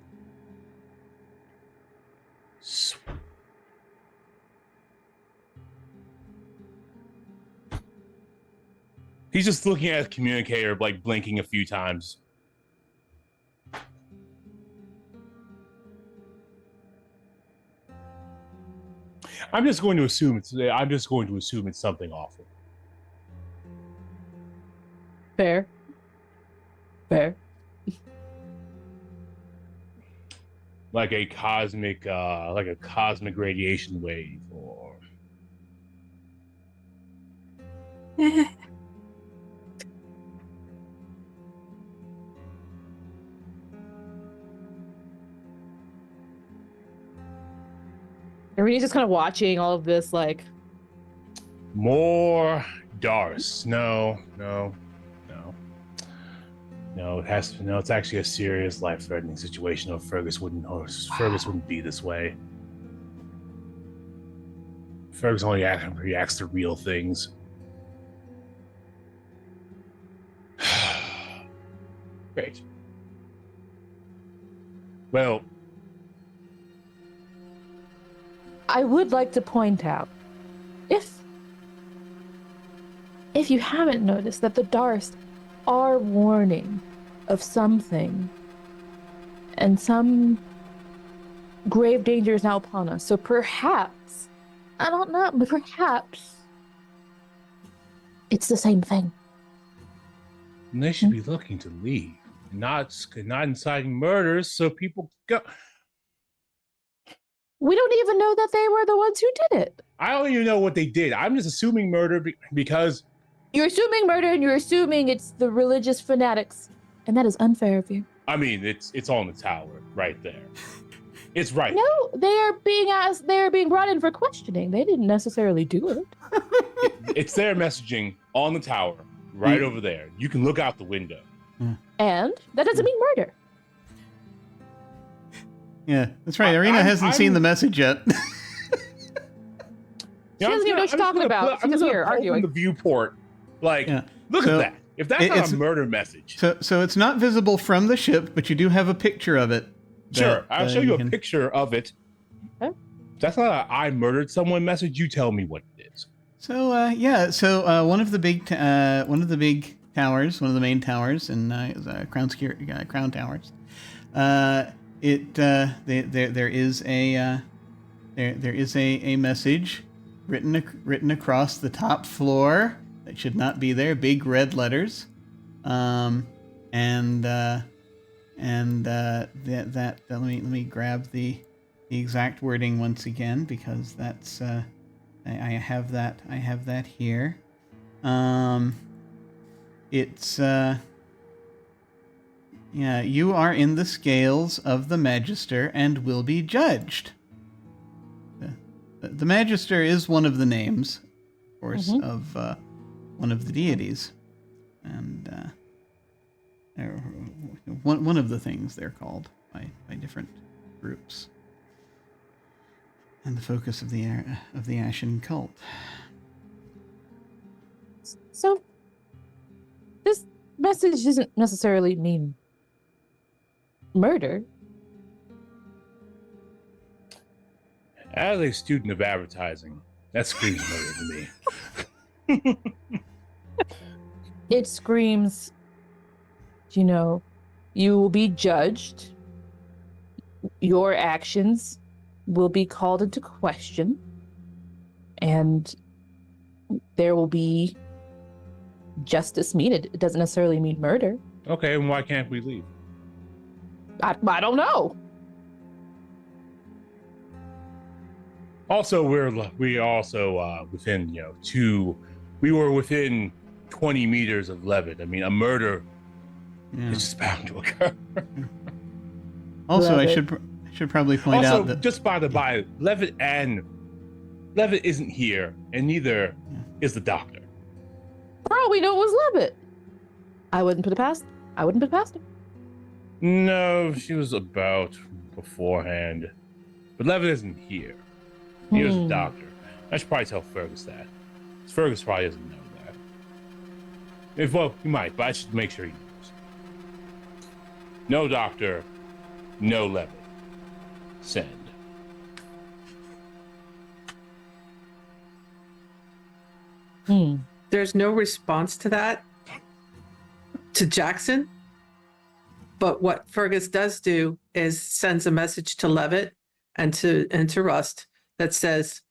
He's just looking at his communicator, like blinking a few times. I'm just going to assume it's something awful. Fair. Like a cosmic radiation wave, or Irina's just kind of watching all of this, like, more Dars. No. It's actually a serious, life-threatening situation. Or Fergus wouldn't be this way. Fergus only reacts to real things. Great. Well, I would like to point out, if you haven't noticed, that the Darst are warning of something, and some grave danger is now upon us. So perhaps, I don't know, but perhaps it's the same thing. they should be looking to leave, not inciting murders, so people go. We don't even know that they were the ones who did it. I don't even know what they did. I'm just assuming murder because You're assuming murder, and you're assuming it's the religious fanatics, and that is unfair of you. I mean, it's on the tower right there. It's right. No, they are being brought in for questioning. They didn't necessarily do it. It's their messaging on the tower right over there. You can look out the window. And that doesn't mean murder. Yeah, that's right. Irina hasn't seen the message yet. She doesn't even know what she's talking about. She's just here arguing. The viewport. Like, look So, at that. If that's not a murder message. So it's not visible from the ship, but you do have a picture of it. Sure, I'll show you a picture of it. Okay. If that's not a "I murdered someone" message, you tell me what it is. One of the big towers, one of the main towers, and is Crown Towers. There is a message written across the top floor that should not be there. Big red letters, let me grab the exact wording once again, because that's I have that here. You are in the scales of the Magister and will be judged. The Magister is one of the names, of course, of one of the deities, and one of the things they're called by different groups, and the focus of the Ashen cult. So, this message doesn't necessarily mean murder. As a student of advertising, that screams murder to me. It screams, you will be judged. Your actions will be called into question. And there will be justice meted. It doesn't necessarily mean murder. Okay, and why can't we leave? I don't know. Also, we also within we were within 20 meters of Levitt. I mean, a murder is just bound to occur. Also, I should probably point out that just by the by, Levitt isn't here, and neither is the doctor. For all we know, it was Levitt. I wouldn't put it past him. No, she was about beforehand, but Levitt isn't here. Here's the doctor. I should probably tell Fergus that. Fergus probably doesn't know that. Well, he might, but I should make sure he knows. No doctor, no Levitt. Send. There's no response to that to Jackson. But what Fergus does do is sends a message to Levitt and to Rust that says,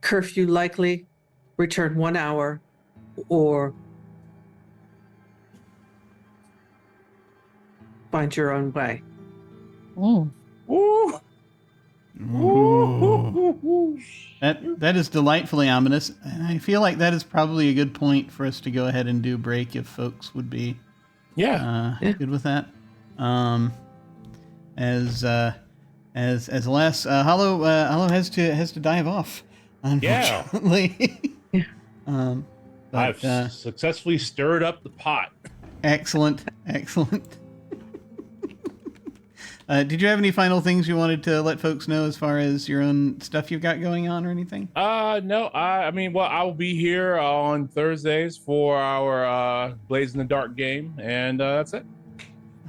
curfew likely, return 1 hour, or find your own way. Ooh. Ooh. Ooh. That is delightfully ominous, and I feel like that is probably a good point for us to go ahead and do break if folks would be good with that. As last Hollow has to dive off, unfortunately. I've successfully stirred up the pot. Excellent. Did you have any final things you wanted to let folks know as far as your own stuff you've got going on or anything? No. I will be here on Thursdays for our Blaze in the Dark game, and that's it.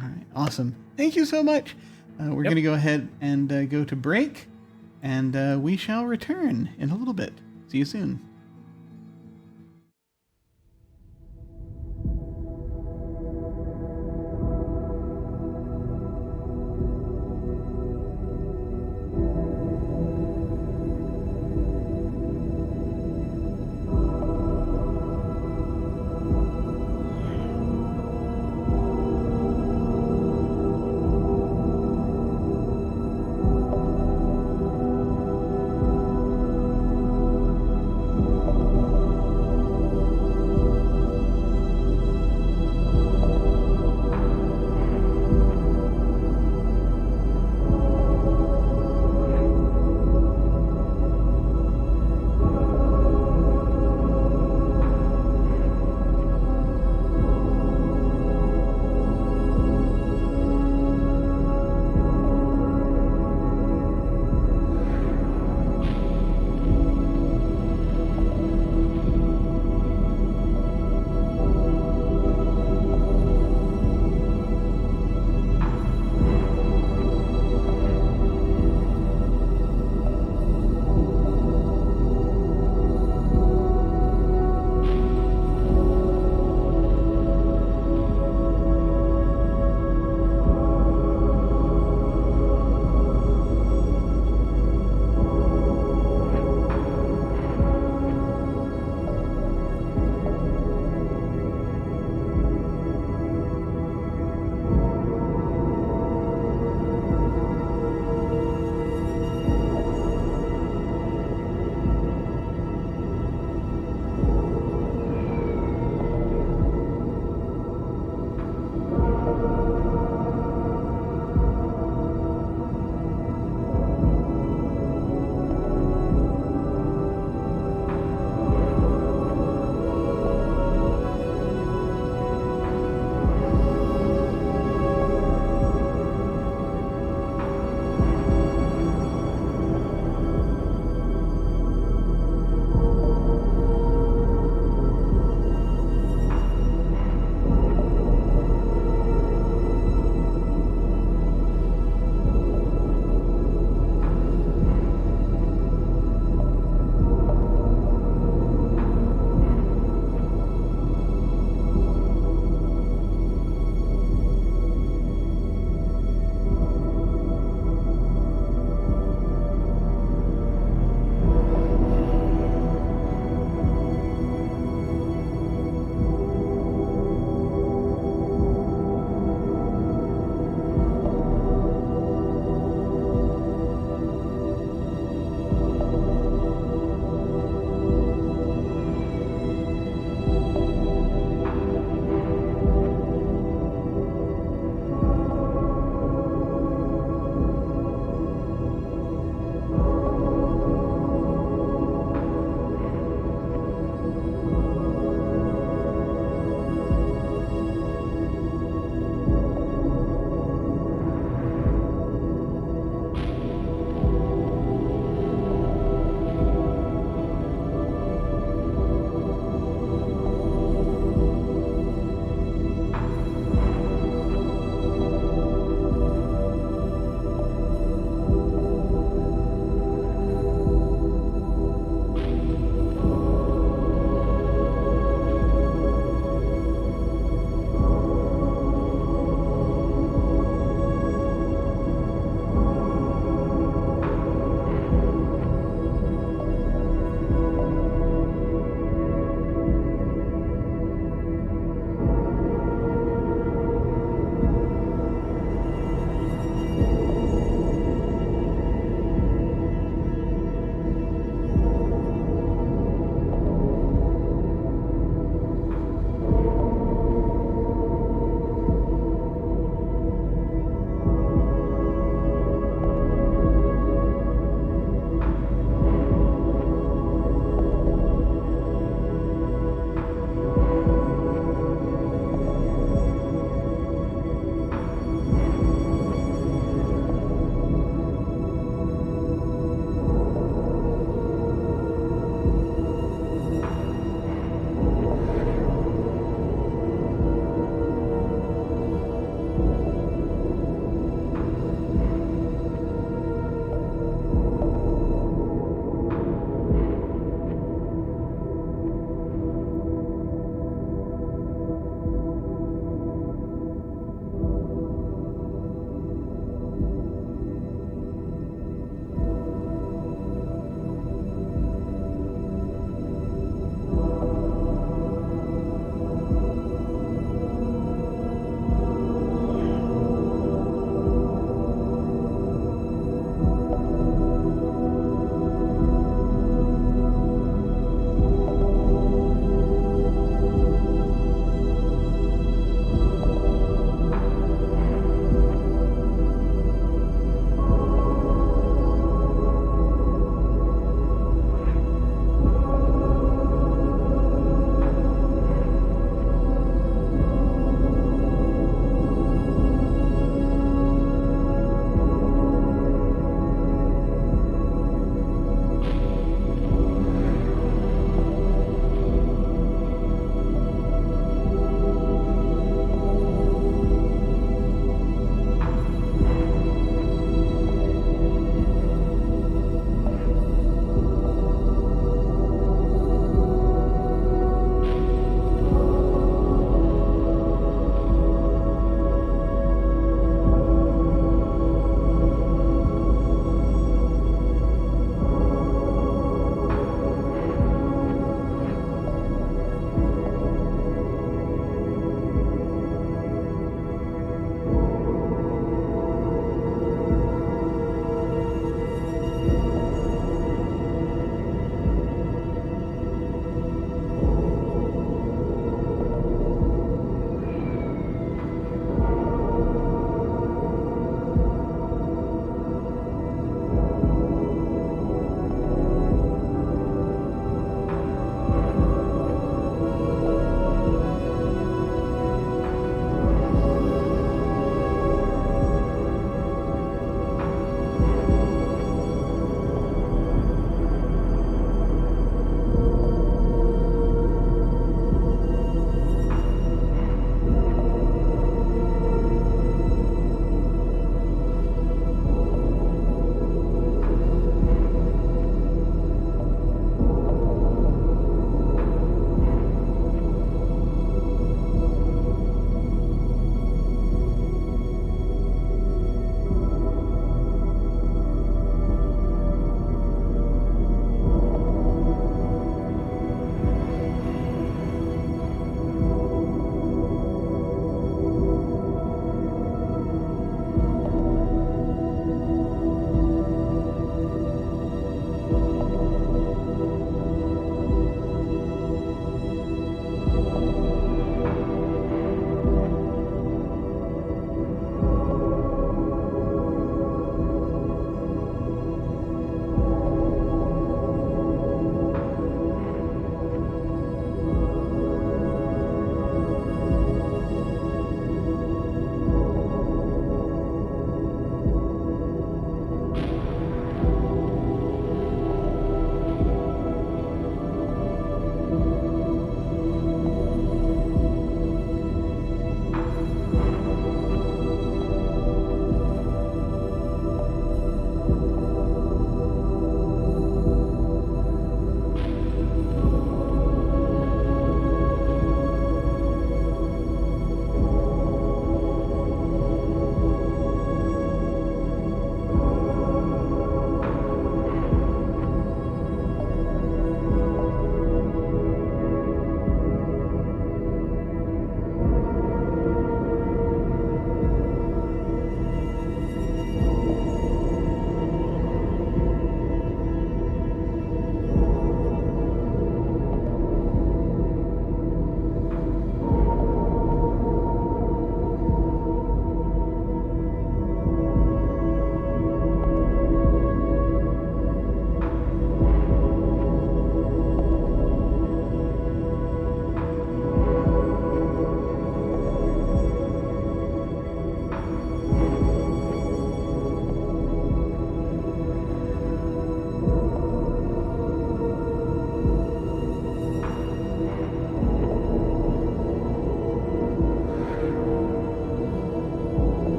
All right, awesome. Thank you so much. We're going to go ahead and go to break, and we shall return in a little bit. See you soon.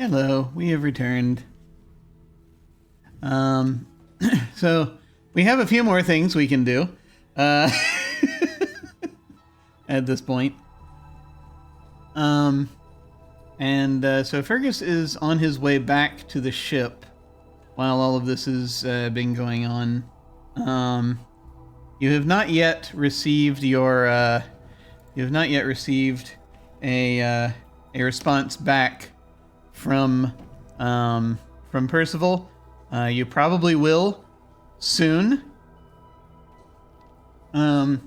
Hello, we have returned. So we have a few more things we can do at this point. So Fergus is on his way back to the ship while all of this has been going on. You have not yet received your. You have not yet received a response back from Percival. You probably will soon. I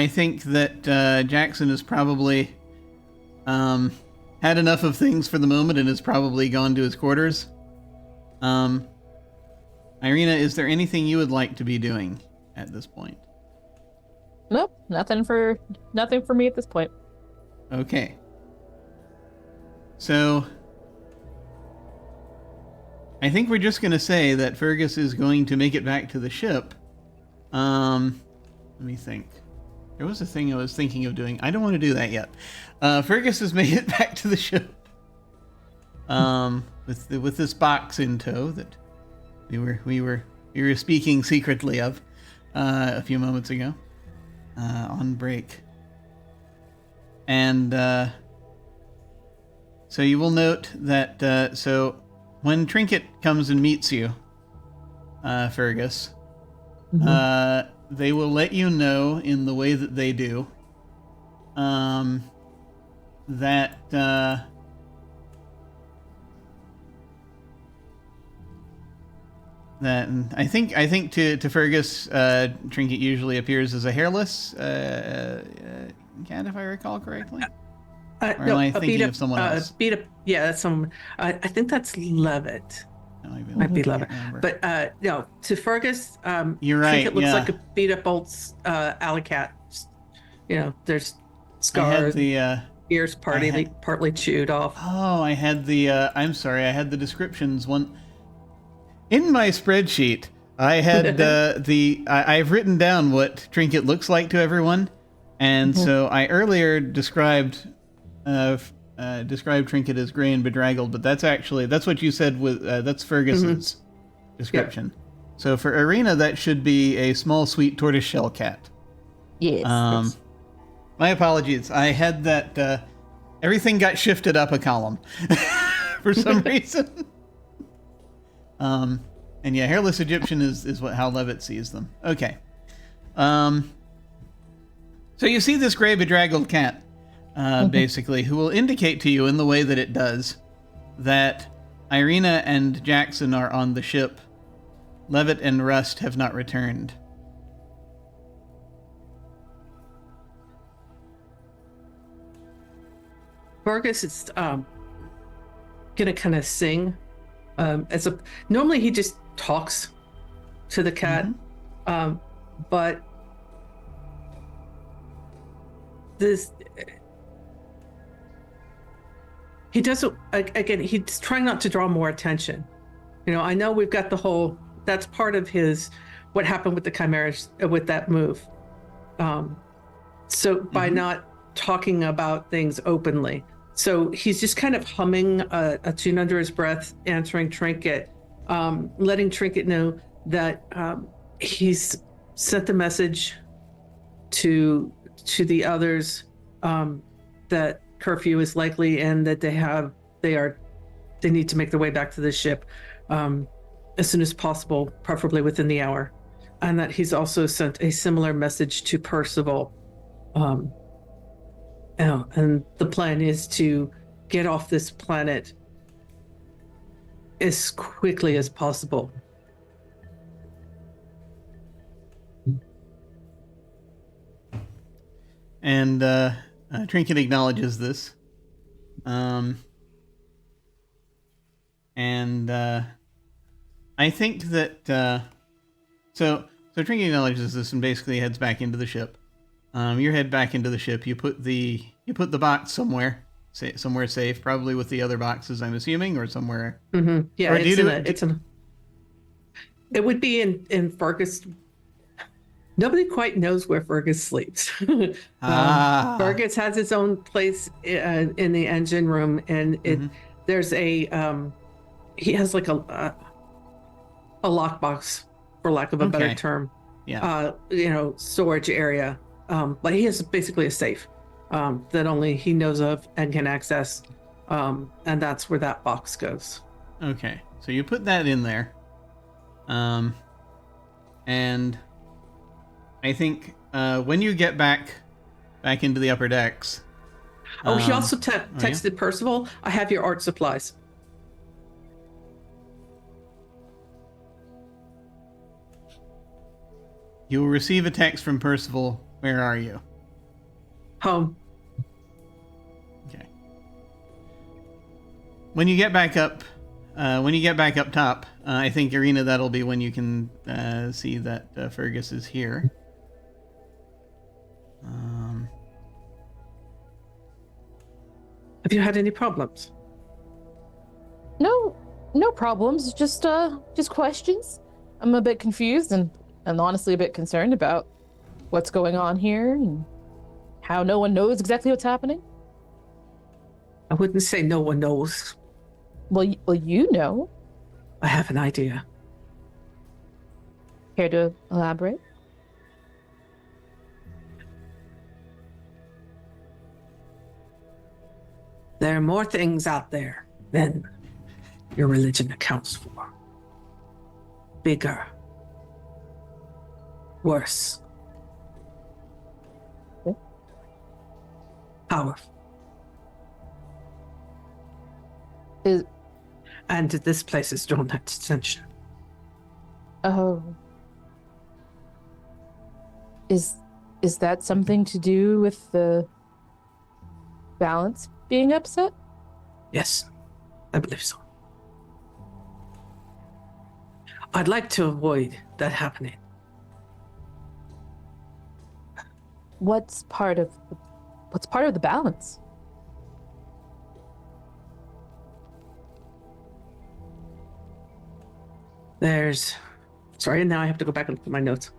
think that Jackson has probably had enough of things for the moment and has probably gone to his quarters. Irina, is there anything you would like to be doing at this point? Nope, nothing for me at this point. Okay. So I think we're just going to say that Fergus is going to make it back to the ship. Let me think. There was a thing I was thinking of doing. I don't want to do that yet. Fergus has made it back to the ship. With this box in tow that we were speaking secretly of a few moments ago on break. And so you will note that so when Trinket comes and meets you, Fergus, they will let you know in the way that they do that I think to Fergus, Trinket usually appears as a hairless cat, if I recall correctly. Or am I thinking of someone else? Yeah, that's someone. I think that's Levitt. Might be Levitt. But no, to Fergus, you're right. Trinket looks like a beat up old alley cat. You know, there's scars. Ears partly chewed off. Oh, I had the. I'm sorry, I had the descriptions one. In my spreadsheet, I had I've written down what Trinket looks like to everyone, and so I earlier described Trinket as gray and bedraggled, but that's what you said with that's Fergus's description. Yep. So for Irina, that should be a small, sweet tortoiseshell cat. Yes. My apologies. I had that. Everything got shifted up a column for some reason. And yeah, hairless Egyptian is how Levitt sees them. Okay. So you see this gray bedraggled cat, basically, who will indicate to you in the way that it does that Irina and Jackson are on the ship. Levitt and Rust have not returned. Fergus is gonna kind of sing. Normally he just talks to the cat, but this he doesn't. Again, he's trying not to draw more attention. You know, I know we've got the whole. That's part of what happened with the chimeras with that move. So by not talking about things openly. So he's just kind of humming a tune under his breath, answering Trinket, letting Trinket know that he's sent the message to the others that curfew is likely and that they need to make their way back to the ship as soon as possible, preferably within the hour, and that he's also sent a similar message to Percival. And the plan is to get off this planet as quickly as possible. And Trinket acknowledges this. I think that so Trinket acknowledges this and basically heads back into the ship. You head back into the ship. You put the box somewhere somewhere safe, probably with the other boxes, I'm assuming, or somewhere. Mm-hmm. Yeah, Or it would be in Fergus. Nobody quite knows where Fergus sleeps. Fergus has its own place in the engine room, and there's a he has like a lockbox, for lack of a better term. Yeah. Storage area. But he has basically a safe that only he knows of and can access, and that's where that box goes. Okay, so you put that in there, and I think when you get back into the upper decks. He also texted Percival, "I have your art supplies." You will receive a text from Percival. Where are you? Home. Okay. When you get back up top, I think, Irina, that'll be when you can see that Fergus is here. Have you had any problems? No problems. Just questions. I'm a bit confused and honestly a bit concerned about what's going on here and how no one knows exactly what's happening. I wouldn't say no one knows. Well, you know. I have an idea. Care to elaborate? There are more things out there than your religion accounts for. Bigger. Worse. Okay. Powerful. And this place is drawn that attention. Oh. Is that something to do with the balance being upset? Yes, I believe so. I'd like to avoid that happening. What's part of the balance? Sorry, now I have to go back and look at my notes.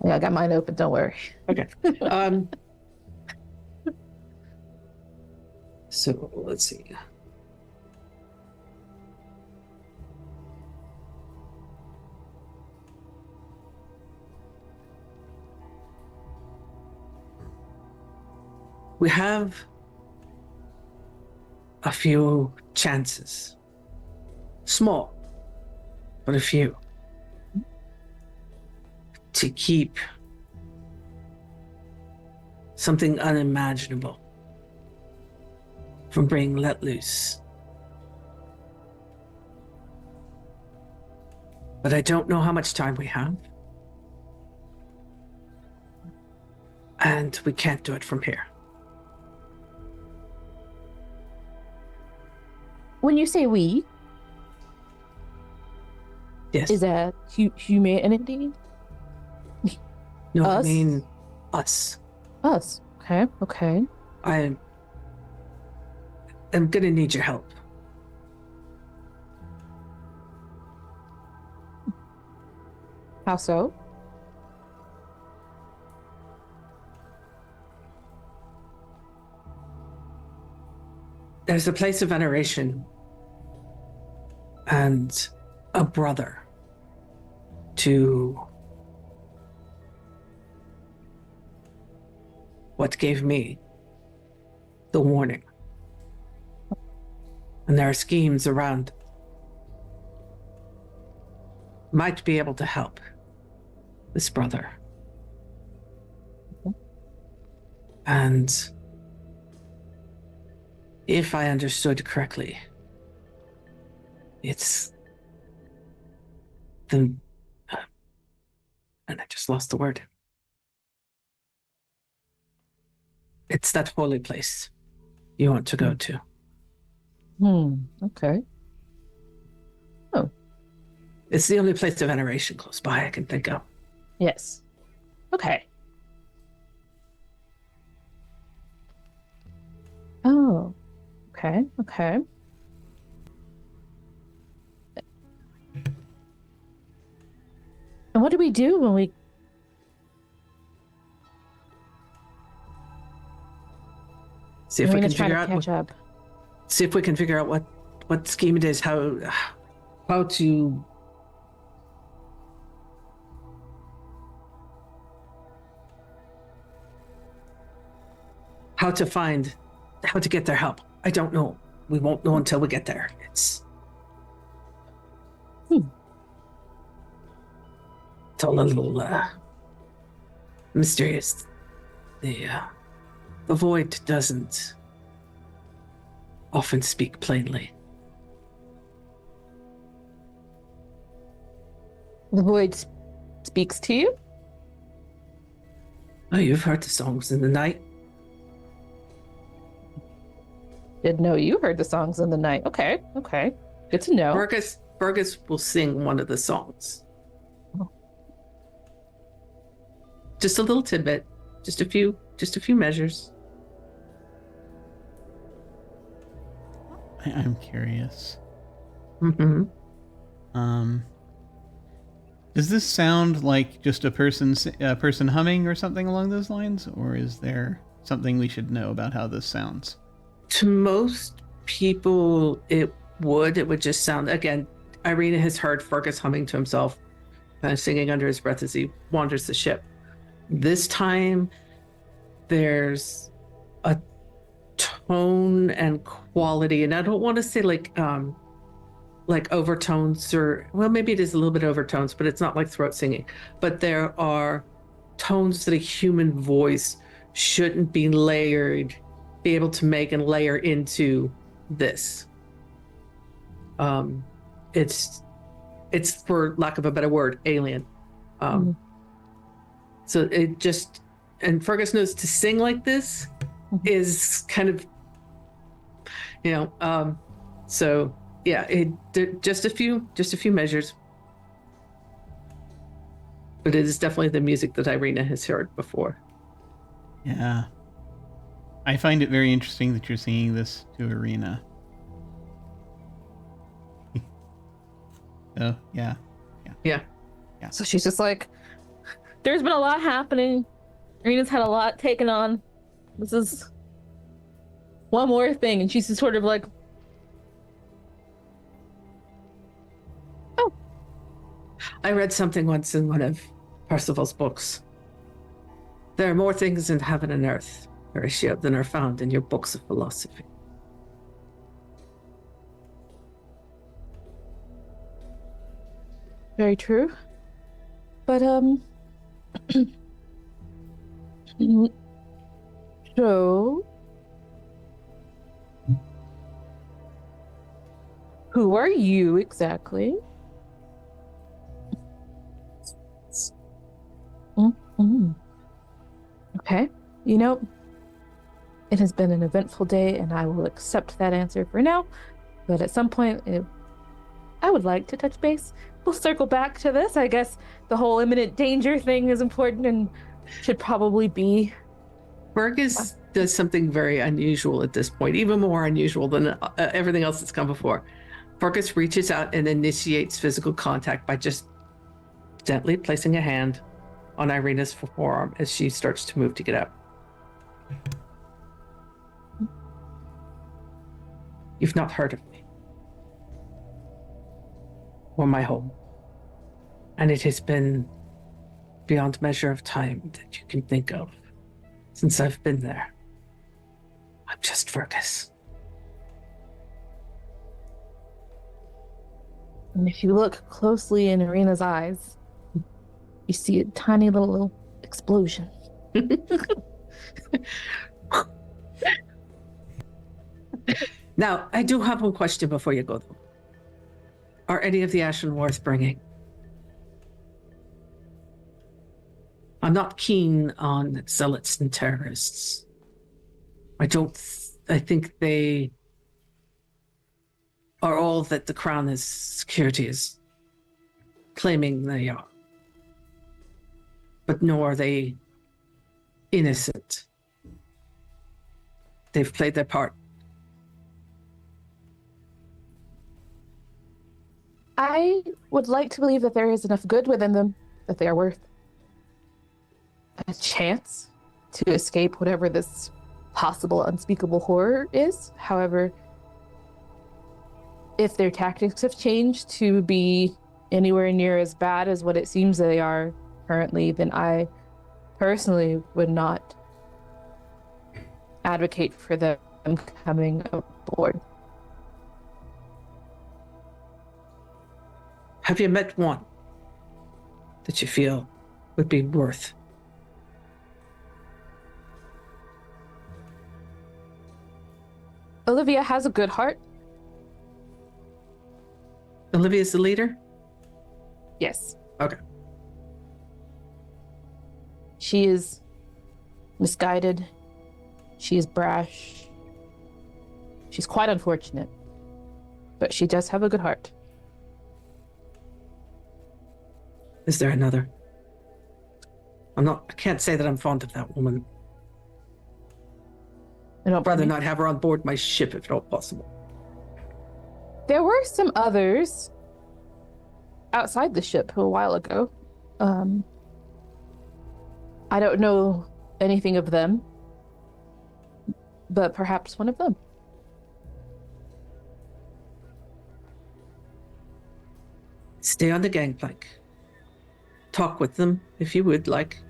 Yeah, I got mine open, don't worry. Okay. So let's see. We have a few chances. Small, but a few. To keep something unimaginable from being let loose. But I don't know how much time we have. And we can't do it from here. When you say we, yes. Is that humanity? No, us? I mean us. Us. Okay. I'm gonna need your help. How so? There's a place of veneration and a brother to what gave me the warning. And there are schemes around. Might be able to help this brother. And if I understood correctly, it's the... and I just lost the word. It's that holy place you want to go to. Okay. Oh. It's the only place of veneration close by I can think of. Yes. Okay. Oh, okay, okay. And what do we do when we... See if we can figure out catch up. See if we can figure out what scheme it is, how to how to get their help. I don't know. We won't know until we get there. It's all a little mysterious. The void doesn't often speak plainly. The void speaks to you? Oh, you've heard the songs in the night. Didn't know you heard the songs in the night. Okay, okay. Good to know. Fergus will sing one of the songs. Oh. Just a little tidbit. Just a few measures. I'm curious. Mm-hmm. Does this sound like just a person humming or something along those lines, or is there something we should know about how this sounds? To most people, it would just sound, again, Irina has heard Fergus humming to himself, kind of singing under his breath as he wanders the ship. This time, there's a tone and quality, and I don't want to say like overtones, or, well, maybe it is a little bit overtones, but it's not like throat singing. But there are tones that a human voice shouldn't be able to make and layer into this. It's for lack of a better word, alien. So it just, and Fergus knows to sing like this is kind of, so yeah, just a few measures, but it is definitely the music that Irina has heard before. Yeah, I find it very interesting that you're singing this to Irina. Oh yeah. So she's just like, there's been a lot happening. Irina's had a lot taken on. This is one more thing, and she's just sort of like, oh. I read something once in one of Percival's books. There are more things in heaven and earth, Horatio, than are found in your books of philosophy. Very true. But, so, who are you exactly? Okay. It has been an eventful day, and I will accept that answer for now. But at some point, I would like to touch base. We'll circle back to this. I guess the whole imminent danger thing is important and should probably be. Fergus does something very unusual at this point, even more unusual than everything else that's come before. Fergus reaches out and initiates physical contact by just gently placing a hand on Irina's forearm as she starts to move to get up. You've not heard of me or my home, and it has been beyond measure of time that you can think of since I've been there. I'm just Fergus. And if you look closely in Irina's eyes, you see a tiny little explosion. Now, I do have one question before you go, though. Are any of the Ashen worth bringing? I'm not keen on zealots and terrorists. I think they are all that the Crown's security is claiming they are. But nor are they innocent. they've played their part. I would like to believe that there is enough good within them that they are worth a chance to escape whatever this possible unspeakable horror is. However, if their tactics have changed to be anywhere near as bad as what it seems they are currently, then I personally would not advocate for them coming aboard. Have you met one that you feel would be worth? Olivia has a good heart. Olivia's the leader? Yes. Okay. She is misguided. She is brash. She's quite unfortunate. But she does have a good heart. Is there another? I can't say that I'm fond of that woman. I'd rather not have her on board my ship if at all possible. There were some others outside the ship a while ago. I don't know anything of them, but perhaps one of them. Stay on the gangplank. Talk with them if you would like.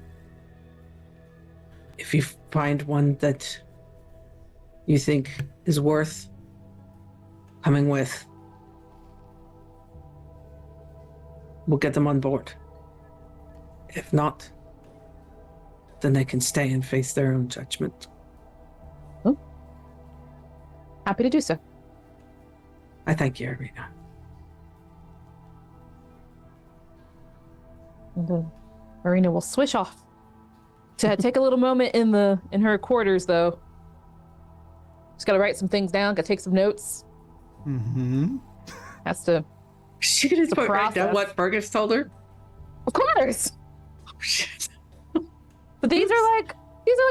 If you find one that you think is worth coming with, we'll get them on board. If not, then they can stay and face their own judgment. Oh. Happy to do so. I thank you, Irina. And Marina will swish off. To take a little moment in her quarters, though. She's got to write some things down. Got to take some notes. Mm-hmm. Has to. She can just write down what Fergus told her. Of course. Oh shit. But these are like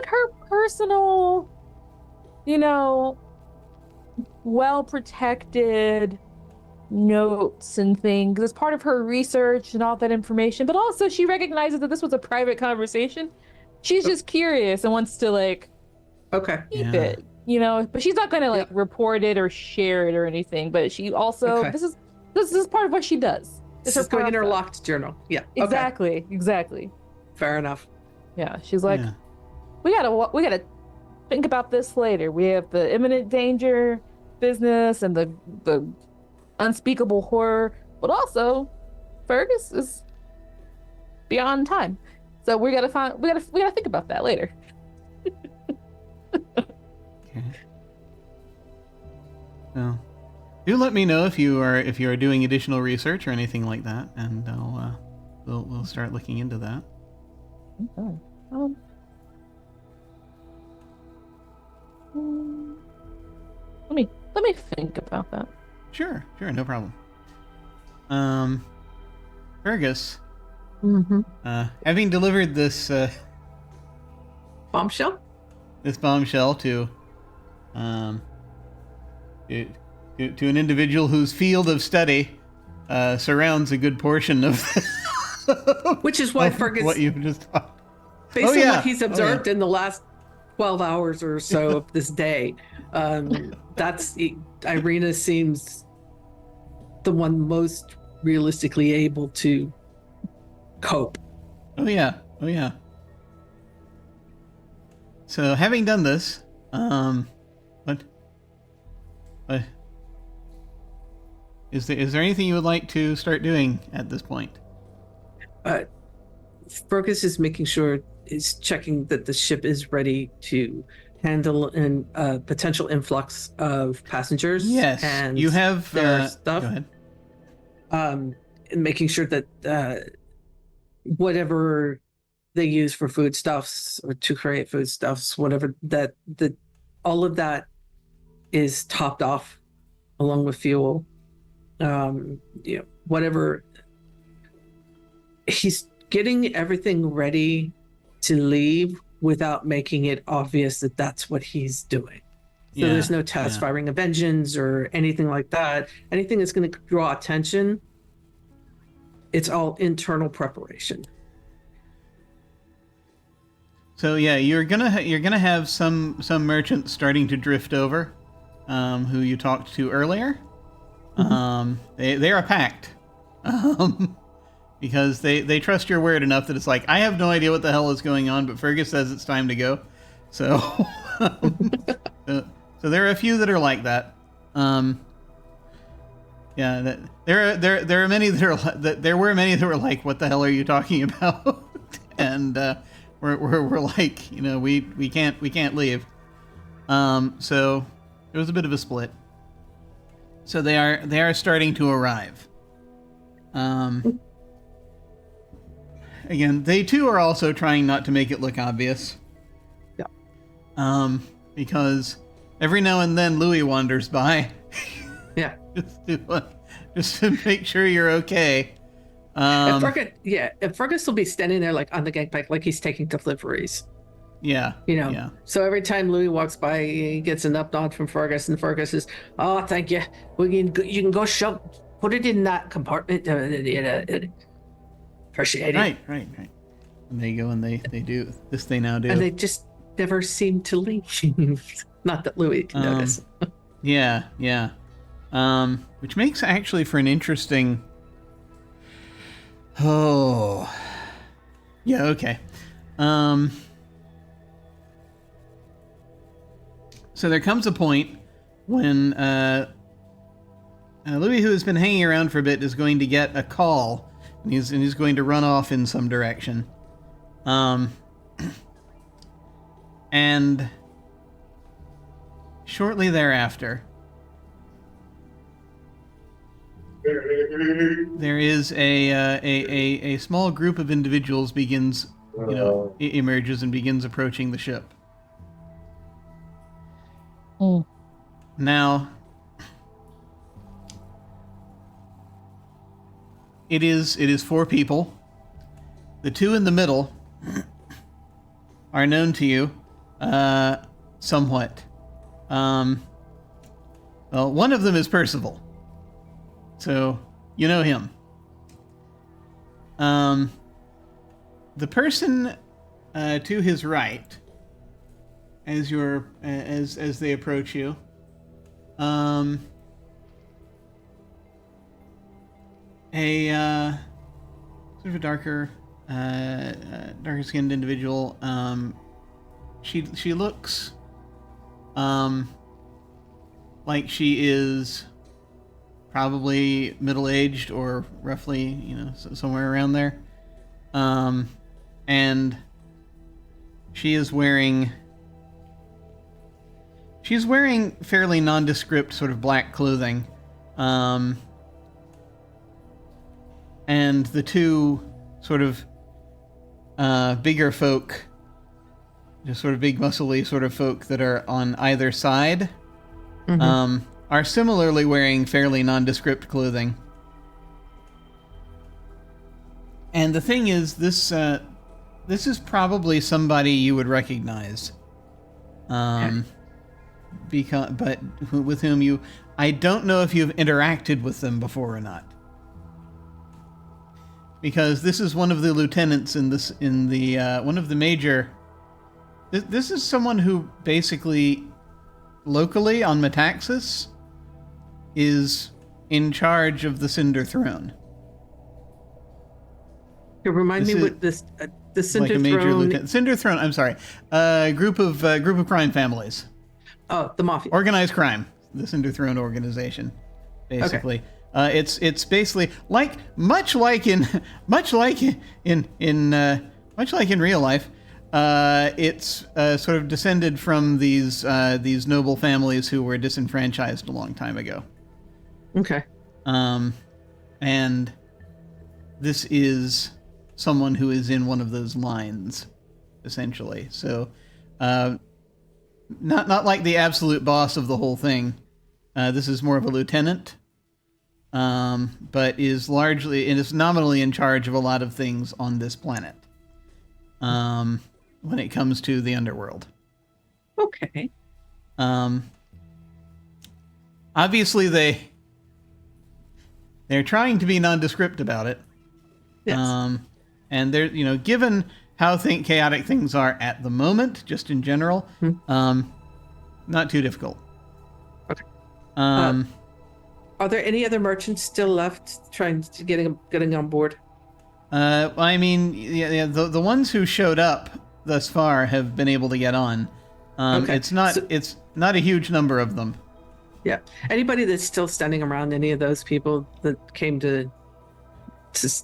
her personal, well protected notes and things as part of her research and all that information. But also she recognizes that this was a private conversation. She's just curious and wants to keep it, but she's not going to report it or share it or anything. But she also, this is part of what she does. This is going in her locked journal. Yeah. Exactly. Fair enough. Yeah. She's like, we gotta think about this later. We have the imminent danger business and the unspeakable horror, but also Fergus is beyond time. So we gotta think about that later. Okay. Well, do let me know if you are doing additional research or anything like that, and we'll start looking into that. Okay. Let me think about that. Sure, no problem. Fergus. Mm-hmm. Having delivered this bombshell to an individual whose field of study surrounds a good portion of which is why Fergus, what you've just talked. Based on what he's observed in the last 12 hours or so of this day, Irina seems the one most realistically able to cope. Oh yeah. So having done this, what is there anything you would like to start doing at this point? Fergus is checking that the ship is ready to handle a potential influx of passengers. Yes, and you have their stuff. Go ahead. And making sure that whatever they use for foodstuffs or to create foodstuffs, whatever that all of that is topped off along with fuel. Whatever. He's getting everything ready to leave without making it obvious that that's what he's doing. So there's no test firing of engines or anything like that. Anything that's going to draw attention, it's all internal preparation. So yeah, you're gonna have some merchants starting to drift over, who you talked to earlier. They are packed, because they trust your word enough that it's like, I have no idea what the hell is going on, but Fergus says it's time to go. So, so there are a few that are like that. Yeah, there are many that are there were many that were like, what the hell are you talking about? And we're like, we can't leave. So there was a bit of a split. So they are starting to arrive. Again, they too are also trying not to make it look obvious. Yeah. Because every now and then Louis wanders by. Yeah. just to make sure you're okay. And Fergus will be standing there like on the gangplank, like he's taking deliveries. Yeah. Yeah. So every time Louis walks by, he gets an up nod from Fergus, and Fergus is, "Oh, thank you. You can go shove, put it in that compartment. Appreciate it." Right. And they go and they do this. They now do, and they just never seem to leave. Not that Louis can notice. Yeah. Which makes actually for an interesting. Oh. Yeah. Okay. So there comes a point when Louis, who has been hanging around for a bit, is going to get a call, and he's going to run off in some direction. And shortly thereafter, there is a small group of individuals emerges and begins approaching the ship. Now, it is 4 people. The 2 in the middle are known to you, somewhat. Well, one of them is Percival, so you know him. The person to his right, as they approach you, a sort of a darker skinned individual. She looks like she is probably middle-aged or roughly, somewhere around there. And she's wearing fairly nondescript sort of black clothing. And the 2 sort of bigger folk, just sort of big muscly sort of folk that are on either side, are similarly wearing fairly nondescript clothing. And the thing is, this is probably somebody you would recognize. But with whom I don't know if you've interacted with them before or not. Because this is one of the lieutenants one of the major. This is someone who basically, locally on Metaxas, is in charge of the Cinder Throne. You remind me what the Cinder like a major Throne. Lieutenant. Cinder Throne. I'm sorry. Group of crime families. Oh, the Mafia. Organized crime. The Cinder Throne organization, basically. Okay. It's basically much like in real life. It's sort of descended from these noble families who were disenfranchised a long time ago. Okay. And this is someone who is in one of those lines, essentially. So, not like the absolute boss of the whole thing. This is more of a lieutenant, but is nominally in charge of a lot of things on this planet. When it comes to the underworld. Okay. obviously they're trying to be nondescript about it. Yes. And they're, given how chaotic things are at the moment, just in general, not too difficult. Okay. Um, Are there any other merchants still left trying to getting on board? I mean, the ones who showed up thus far have been able to get on. Okay. It's not a huge number of them. Yeah. Anybody that's still standing around, any of those people that came to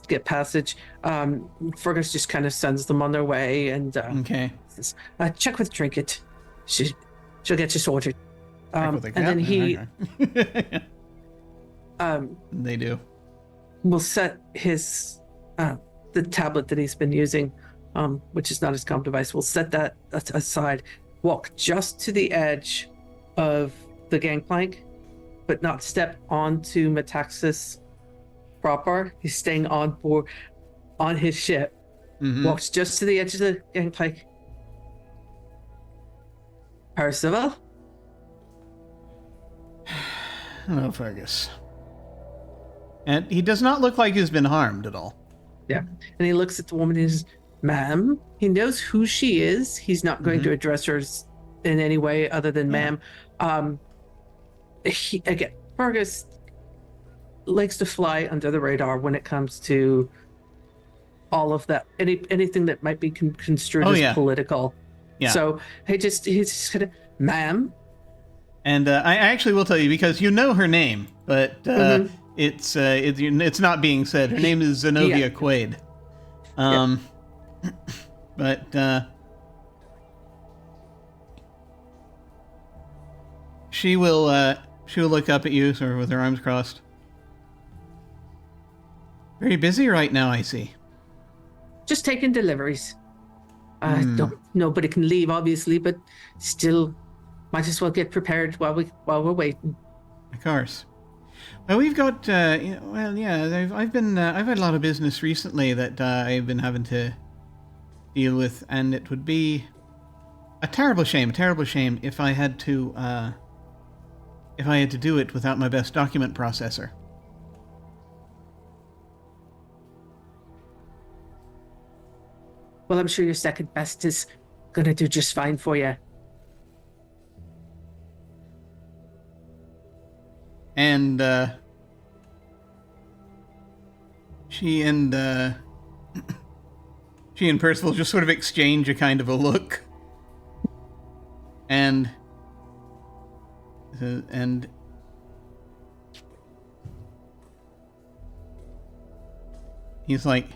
get passage, Fergus just kind of sends them on their way and Okay. says, check with Trinket. She'll get you sorted. Check with the And then he captain, okay. They do. will set his the tablet that he's been using, which is not his comm device. We'll set that aside. Walk just to the edge of the gangplank, but not step onto Metaxas proper. He's staying on board on his ship. Mm-hmm. Walks just to the edge of the gangplank. Percival? Hello, Fergus. And he does not look like he's been harmed at all. Yeah. And he looks at the woman and says, ma'am. He knows who she is. He's not going to address her in any way other than ma'am. Again, Fergus likes to fly under the radar when it comes to all of that. Anything that might be construed as political. Yeah. So he's just kind of, ma'am. And I actually will tell you, because you know her name, but it's not being said. Her name is Zenobia Quaid. But she will look up at you, sort of with her arms crossed. Very busy right now, I see. Just taking deliveries. Nobody can leave, obviously, but still, might as well get prepared while we're waiting. Of course. Well, we've got. I've had a lot of business recently that I've been having to deal with, and it would be a terrible shame if I had to do it without my best document processor. Well, I'm sure your second best is gonna do just fine for you. And she and Percival just sort of exchange a kind of a look, and he's like,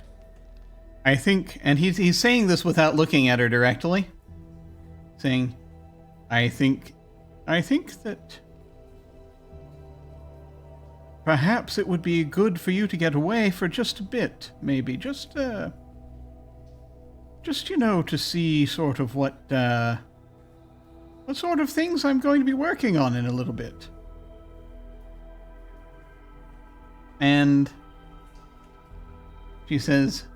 I think, and he's saying this without looking at her directly, saying, I think that perhaps it would be good for you to get away for just a bit, maybe, just to see sort of what sort of things I'm going to be working on in a little bit. And she says,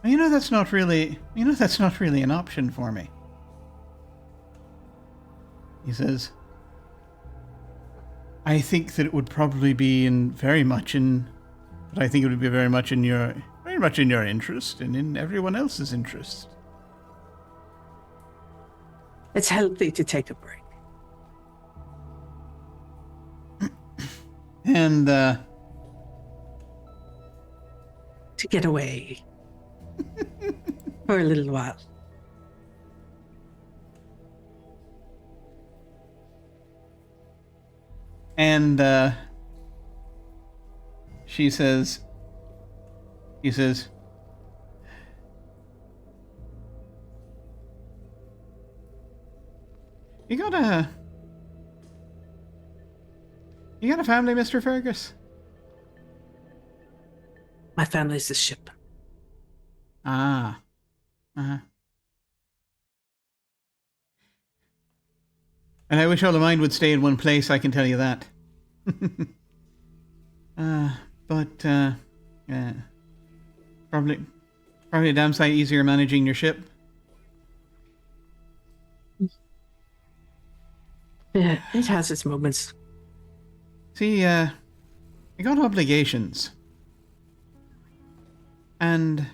that's not really an option for me. He says, I think that it would probably be very much in your interest and in everyone else's interest. It's healthy to take a break. And to get away for a little while. And he says, You got a family, Mr. Fergus? My family's the ship. Ah. Uh-huh. And I wish all of mine would stay in one place, I can tell you that. Probably a damn sight easier managing your ship. Yeah, it has its moments. See, I got obligations. And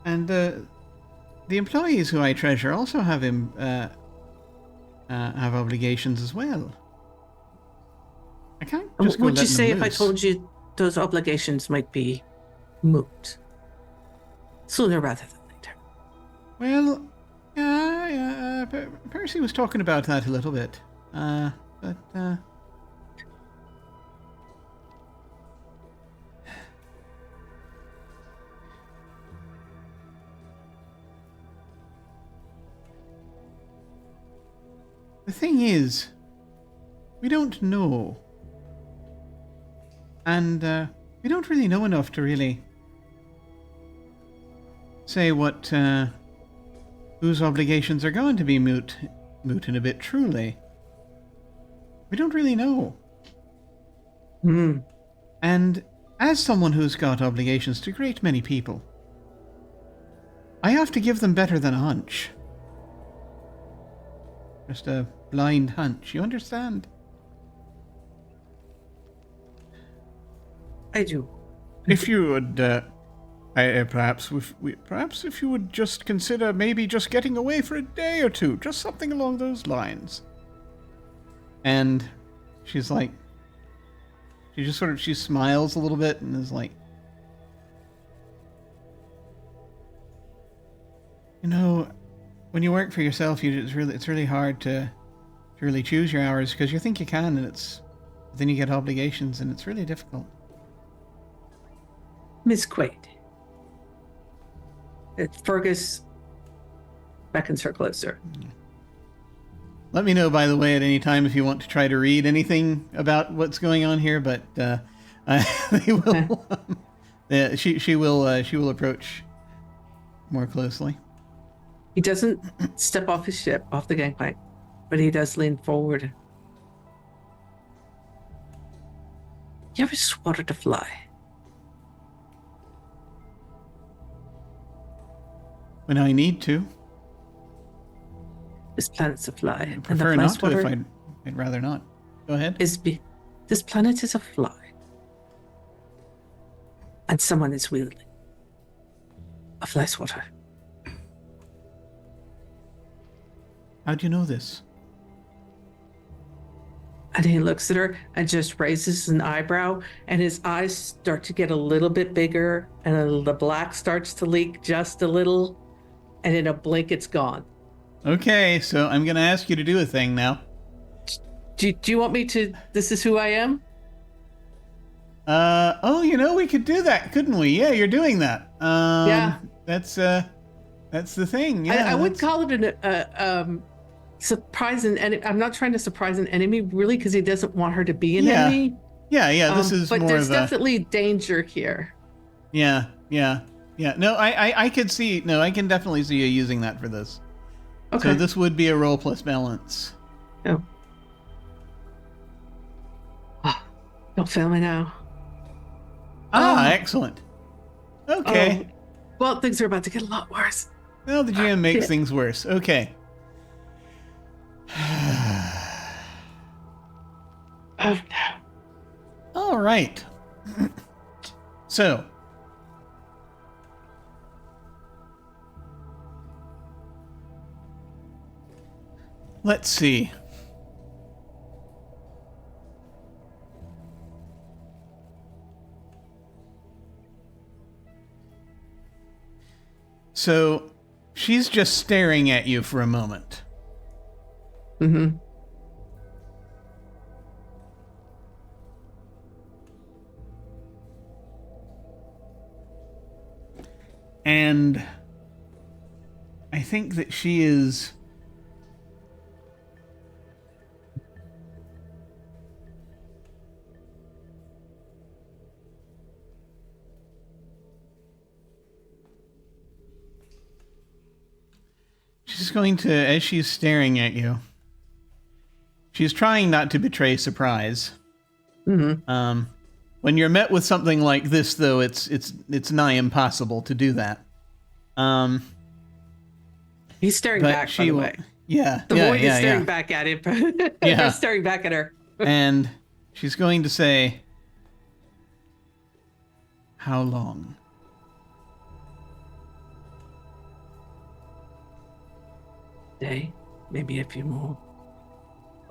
the employees who I treasure also have obligations as well. I can't just go What would you letting say them if I loose. told you those obligations might be moot sooner rather than later? Well, Percy was talking about that a little bit. But the thing is, we don't know. And we don't really know enough to really say what whose obligations are going to be moot in a bit truly. We don't really know. And as someone who's got obligations to a great many people, I have to give them better than a hunch. Just a blind hunch, you understand? I do. If you would, perhaps if you would just consider maybe just getting away for a day or two, just something along those lines. And she's like, she smiles a little bit and is like, you know, when you work for yourself, it's really hard to really choose your hours because you think you can, and then you get obligations, and it's really difficult. Miss Quaid. Fergus beckons her closer. Let me know, by the way, at any time if you want to try to read anything about what's going on here. But they will. She will approach more closely. He doesn't step off his ship, off the gangplank, but he does lean forward. You ever swatted a fly? When I need to. This planet's a fly. I prefer not to if I'd rather not. Go ahead. This planet is a fly. And someone is wielding a fly swatter. How do you know this? And he looks at her and just raises an eyebrow, and his eyes start to get a little bit bigger, and the black starts to leak just a little, and in a blink it's gone. Okay, so I'm going to ask you to do a thing now. Do you want me to? This is who I am? We could do that, couldn't we? Yeah, you're doing that. Yeah. That's the thing. Yeah, I would call it an surprise, and I'm not trying to surprise an enemy, really, because he doesn't want her to be an enemy. Yeah, this is but more there's of definitely danger here. Yeah. No, I could see. No, I can definitely see you using that for this. Okay. So this would be a roll plus balance. Oh. Don't fail me now. Excellent. Okay. Well, things are about to get a lot worse. Well, the GM makes things worse. Okay. Oh, no. All right. So. Let's see. So, she's just staring at you for a moment. Mm-hmm. And I think that she is... She's going to, as she's staring at you, she's trying not to betray surprise. Mm-hmm. When you're met with something like this, though, it's nigh impossible to do that. He's staring but back, by she the will. way. Yeah, The yeah, void yeah, is staring yeah. back at him. Yeah. They're staring back at her. And she's going to say, "How long?" Day, maybe a few more.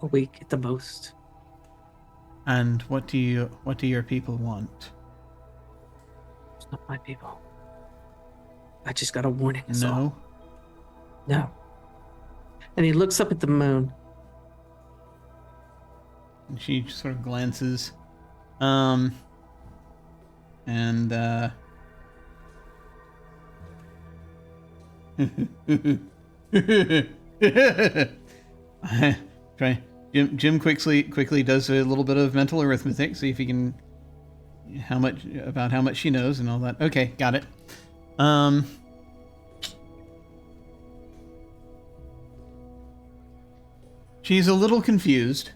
A week at the most. And what do your people want? It's not my people. I just got a warning. That's all. No. No. And he looks up at the moon. And she sort of glances. And try. Jim quickly does a little bit of mental arithmetic, see if he can how much she knows and all that. Okay, got it. She's a little confused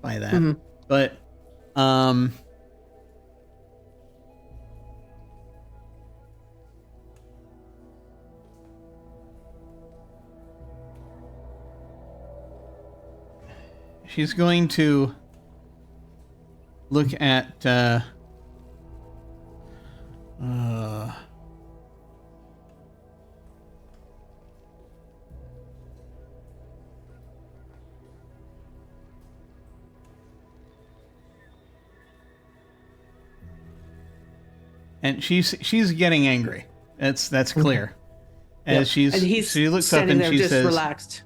by that, but she's going to look at and she's getting angry. That's clear. As and he's she looks up standing and there she just says, relaxed.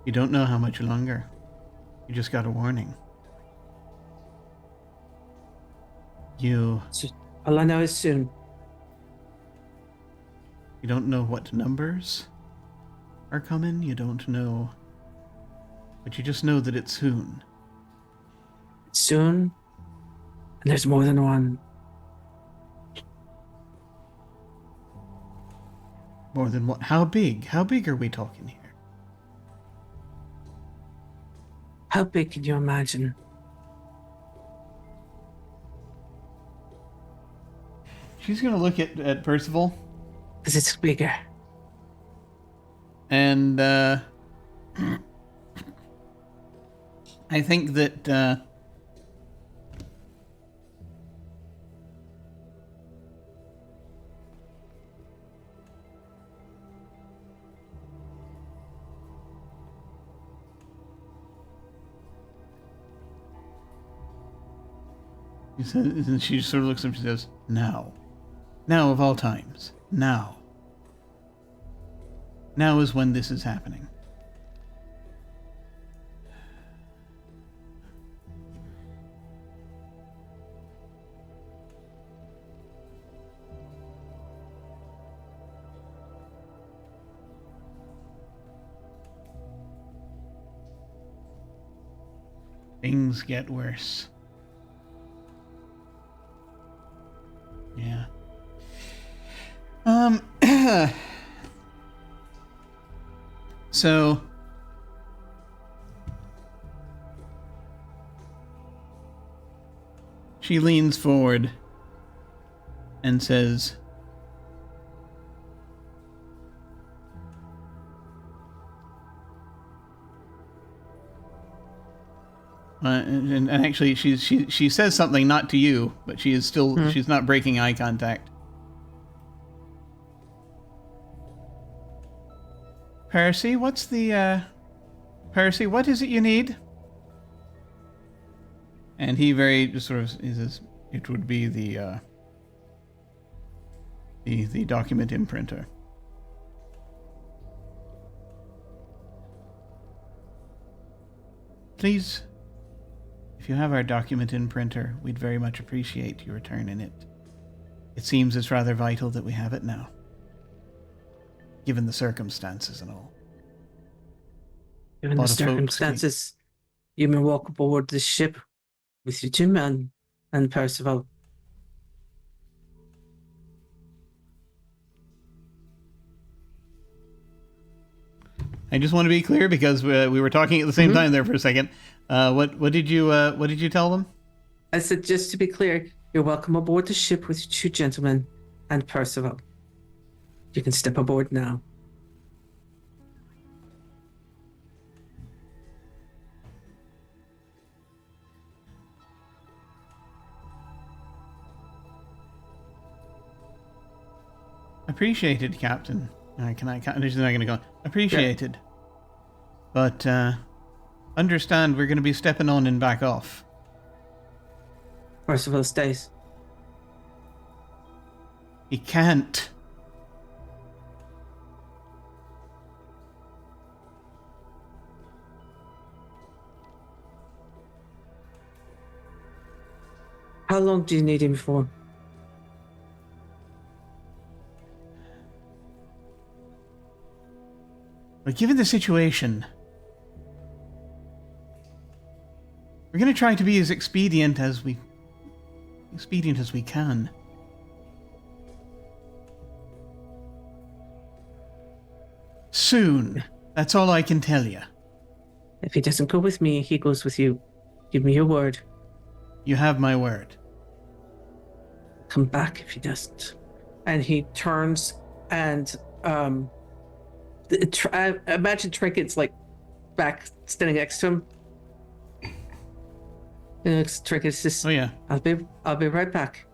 "You don't know how much longer. You just got a warning. All I know is soon. You don't know what numbers are coming. You don't know, but you just know that it's soon." Soon. And there's more than one. More than what? How big? How big are we talking here? How big can you imagine? She's gonna look at Percival. Because it's bigger. And I think that and she sort of looks up and she says, "Now. Now of all times. Now. Now is when this is happening." Things get worse. Yeah. So she leans forward and says, and actually she says something not to you, but she is still she's not breaking eye contact. Percy, what is it you need? And he very just sort of says, "It would be the document imprinter." Please, if you have our document imprinter, we'd very much appreciate your return in it. It seems it's rather vital that we have it now, given the circumstances and all. Given the circumstances, you may walk aboard this ship with your two men and Percival. I just want to be clear because we were talking at the same time there for a second. What did you tell them? I said, just to be clear, you're welcome aboard the ship with your two gentlemen and Percival, you can step aboard now. Appreciated, Captain. She's not going to go. Appreciated. Yeah. But understand we're going to be stepping on and back off. Percival stays. He can't. How long do you need him for? But given the situation, we're going to try to be as expedient as we can. Soon. That's all I can tell you. If he doesn't go with me, he goes with you. Give me your word. You have my word. Come back if he doesn't. And he turns and imagine Trinket's like back standing next to him. And Trinket's just, oh yeah, I'll be right back.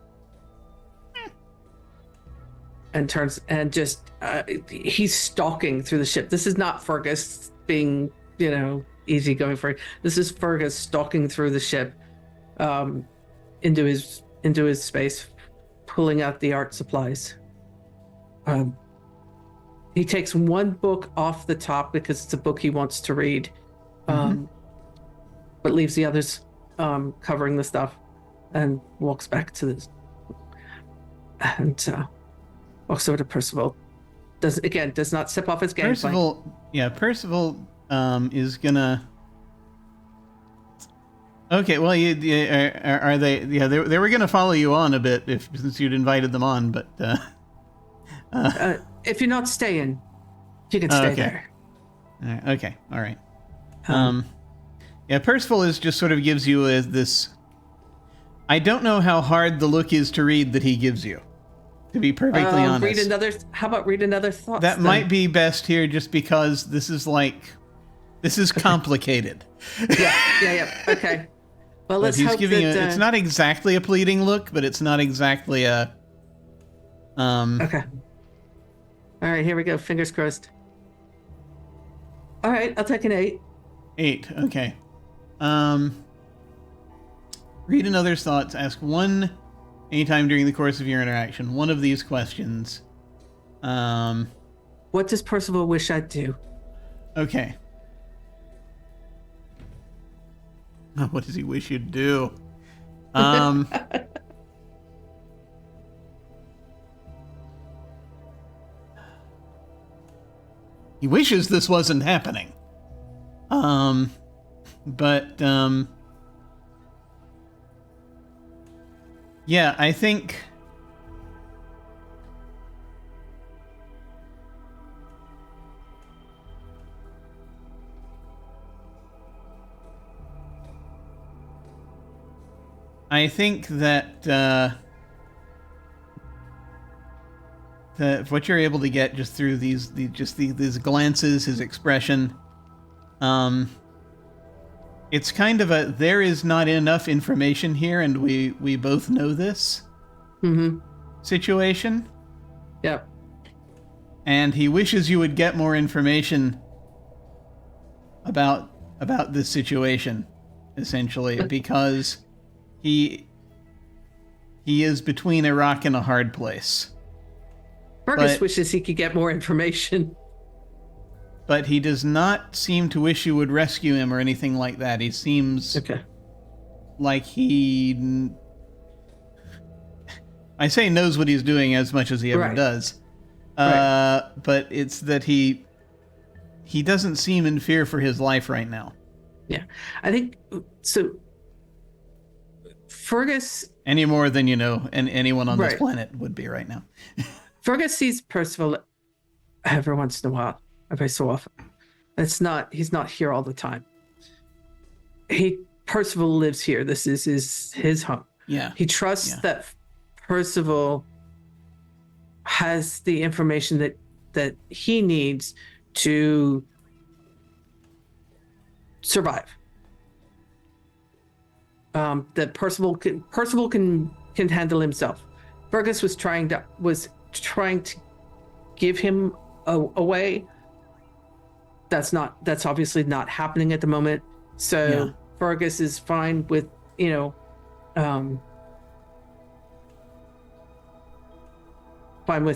And turns and just he's stalking through the ship. This is not Fergus being, easy going for it. This is Fergus stalking through the ship into his space, pulling out the art supplies. He takes one book off the top because it's a book he wants to read, but leaves the others covering the stuff, and walks back to this. And walks over to Percival. Does not step off his game. Percival is gonna. Okay, well, are they? Yeah, they were gonna follow you on a bit since you'd invited them on, but. If you're not staying, you can stay there. Okay, all right. Percival is just sort of gives you this. I don't know how hard the look is to read that he gives you. To be perfectly honest. How about read another thought? That might be best here, just because this is complicated. Yeah. Okay. Well, let's he's hope giving that it's not exactly a pleading look, but it's not exactly a. Okay. All right, here we go. Fingers crossed. All right, I'll take an 8. 8. Okay. Read another's thoughts. Ask one anytime during the course of your interaction. One of these questions. What does Percival wish I'd do? Okay. What does he wish you'd do? He wishes this wasn't happening. Yeah, I think that what you're able to get just through these glances, his expression, it's kind of there is not enough information here, and we both know this situation. Yep. And he wishes you would get more information about this situation, essentially, because he is between a rock and a hard place. Fergus wishes he could get more information. But he does not seem to wish you would rescue him or anything like that. He seems like he... I say knows what he's doing as much as he ever does. But it's that he doesn't seem in fear for his life right now. Yeah. I think... So... Fergus... Any more than, anyone on this planet would be right now. Fergus sees Percival every once in a while, every so often. He's not here all the time. Percival lives here. This is his home. Yeah. He trusts that Percival has the information that he needs to survive. That Percival can handle himself. Fergus was trying to give him away. That's obviously not happening at the moment. So Fergus is fine with, he's going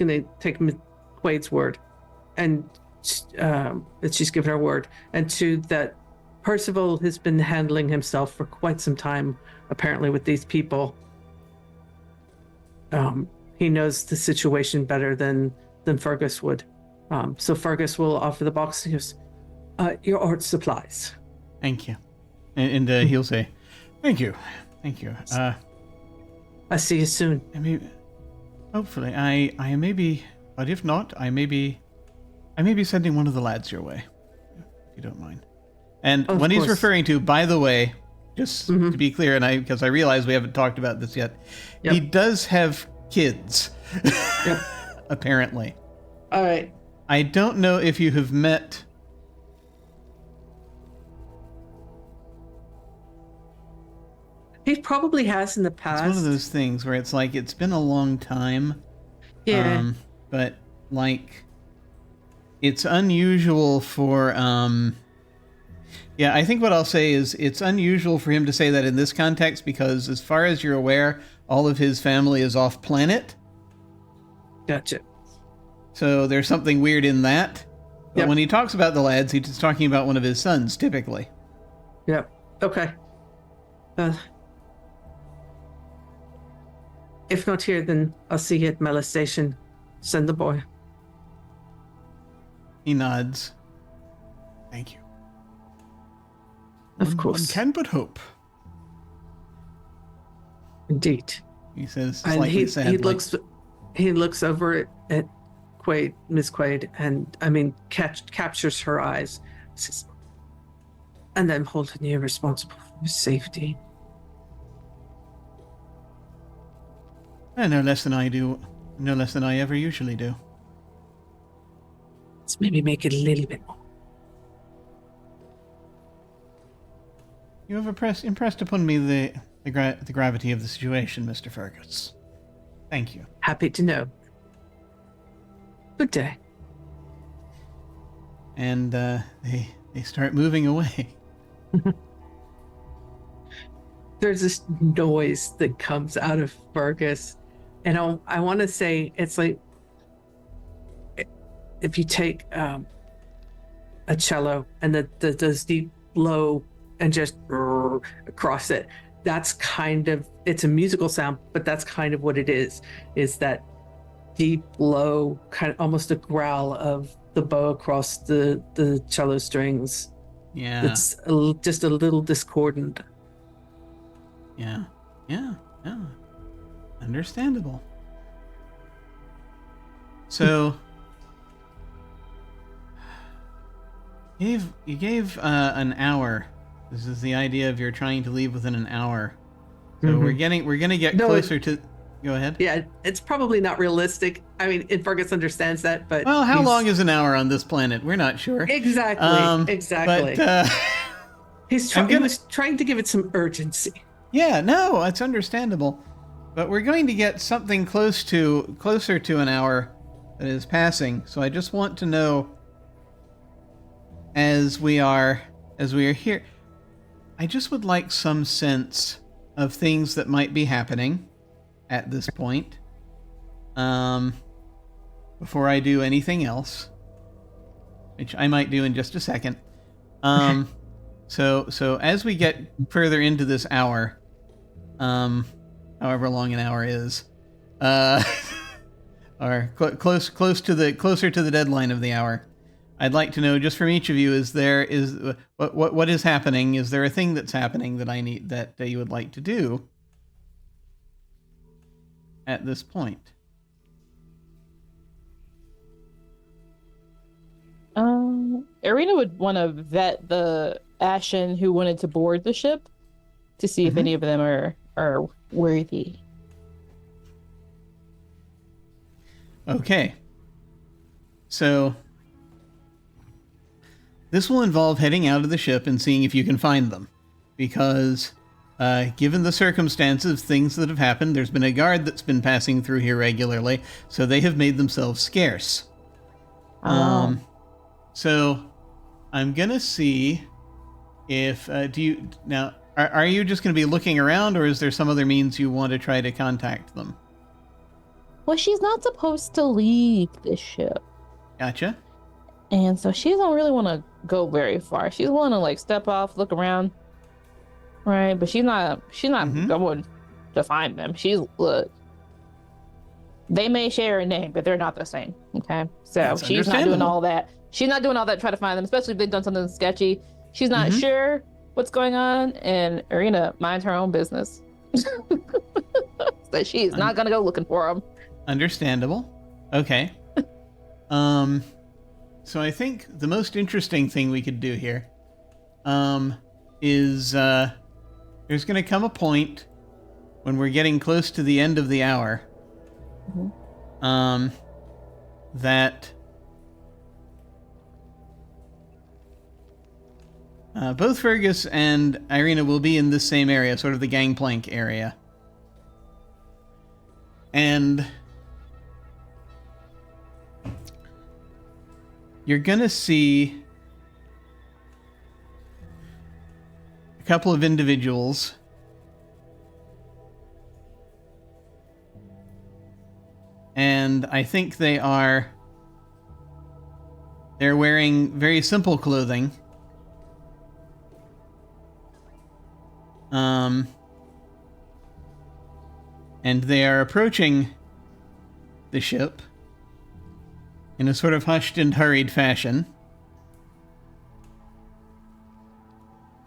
to take Quaid's word, and that she's given her word, and two, that Percival has been handling himself for quite some time, apparently, with these people. He knows the situation better than Fergus would. So Fergus will offer the box. He goes, your art supplies. Thank you. And he'll say, thank you. I see you soon. I mean, hopefully, I may be, but if not, I may be sending one of the lads your way, if you don't mind. And of when course. he's referring to, by the way, just to be clear, and because I realize we haven't talked about this yet, he does have kids, apparently. All right. I don't know if you have met. He probably has in the past. It's one of those things where it's like it's been a long time. Yeah. But like, it's unusual for I think what I'll say is it's unusual for him to say that in this context because, as far as you're aware, all of his family is off planet. Gotcha. So there's something weird in that. But when he talks about the lads, he's talking about one of his sons, typically. Yep. Okay. If not here, then I'll see you at Mela Station. Send the boy. He nods. Thank you. Of course. One can but hope. Indeed. He says And slightly sadly. he looks over at Quaid, Miss Quaid, and captures her eyes. Says, and I'm holding you responsible for your safety. No less than I do. No less than I ever usually do. Let's maybe make it a little bit more. You have impressed upon me the gravity of the situation, Mr. Fergus. Thank you. Happy to know. Good day. And they start moving away. There's this noise that comes out of Fergus, and I want to say it's like if you take a cello and those deep low and just across it, that's kind of, it's a musical sound, but that's kind of what it is that deep low, kind of almost a growl of the bow across the cello strings. Yeah. It's just a little discordant. Yeah. Understandable. So, you gave an hour. This is the idea of you're trying to leave within an hour. So we're gonna get closer to. Go ahead. Yeah, it's probably not realistic. I mean, Fergus understands that, but well, how long is an hour on this planet? We're not sure. Exactly. Exactly. But he was trying to give it some urgency. Yeah, no, it's understandable. But we're going to get something closer to an hour that is passing. So I just want to know, as we are here, I just would like some sense of things that might be happening at this point, before I do anything else, which I might do in just a second. So as we get further into this hour, however long an hour is, or closer to the deadline of the hour, I'd like to know just from each of you: what is happening? Is there a thing that's happening that you would like to do at this point? Arena would want to vet the Ashen who wanted to board the ship to see if any of them are worthy. Okay. So this will involve heading out of the ship and seeing if you can find them. Because given the circumstances, things that have happened, there's been a guard that's been passing through here regularly, so they have made themselves scarce. Oh. So I'm going to see if... Are you just going to be looking around, or is there some other means you want to try to contact them? Well, she's not supposed to leave this ship. Gotcha. And so she don't really want to go very far. She's willing to like step off, look around. Right, but she's not going to find them. Look. They may share a name, but they're not the same. Okay. So That's she's not doing all that. She's not doing all that to try to find them, especially if they've done something sketchy. She's not sure what's going on, and Irina minds her own business. So she's not gonna go looking for them. Understandable. Okay. So I think the most interesting thing we could do here is there's going to come a point when we're getting close to the end of the hour that both Fergus and Irina will be in this same area, sort of the gangplank area. And you're going to see a couple of individuals and I think they're wearing very simple clothing. And they are approaching the ship in a sort of hushed and hurried fashion.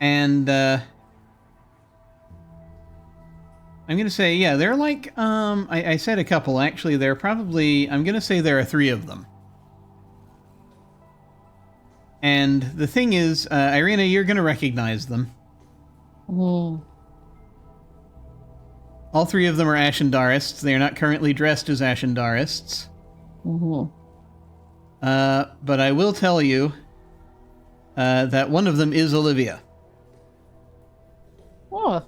And I'm going to say, yeah, they're like, I said a couple, actually. They're probably, I'm going to say there are 3 of them. And the thing is, Irina, you're going to recognize them. All 3 of them are Ashendarists. They are not currently dressed as Ashendarists. But I will tell you that one of them is Olivia. Oh,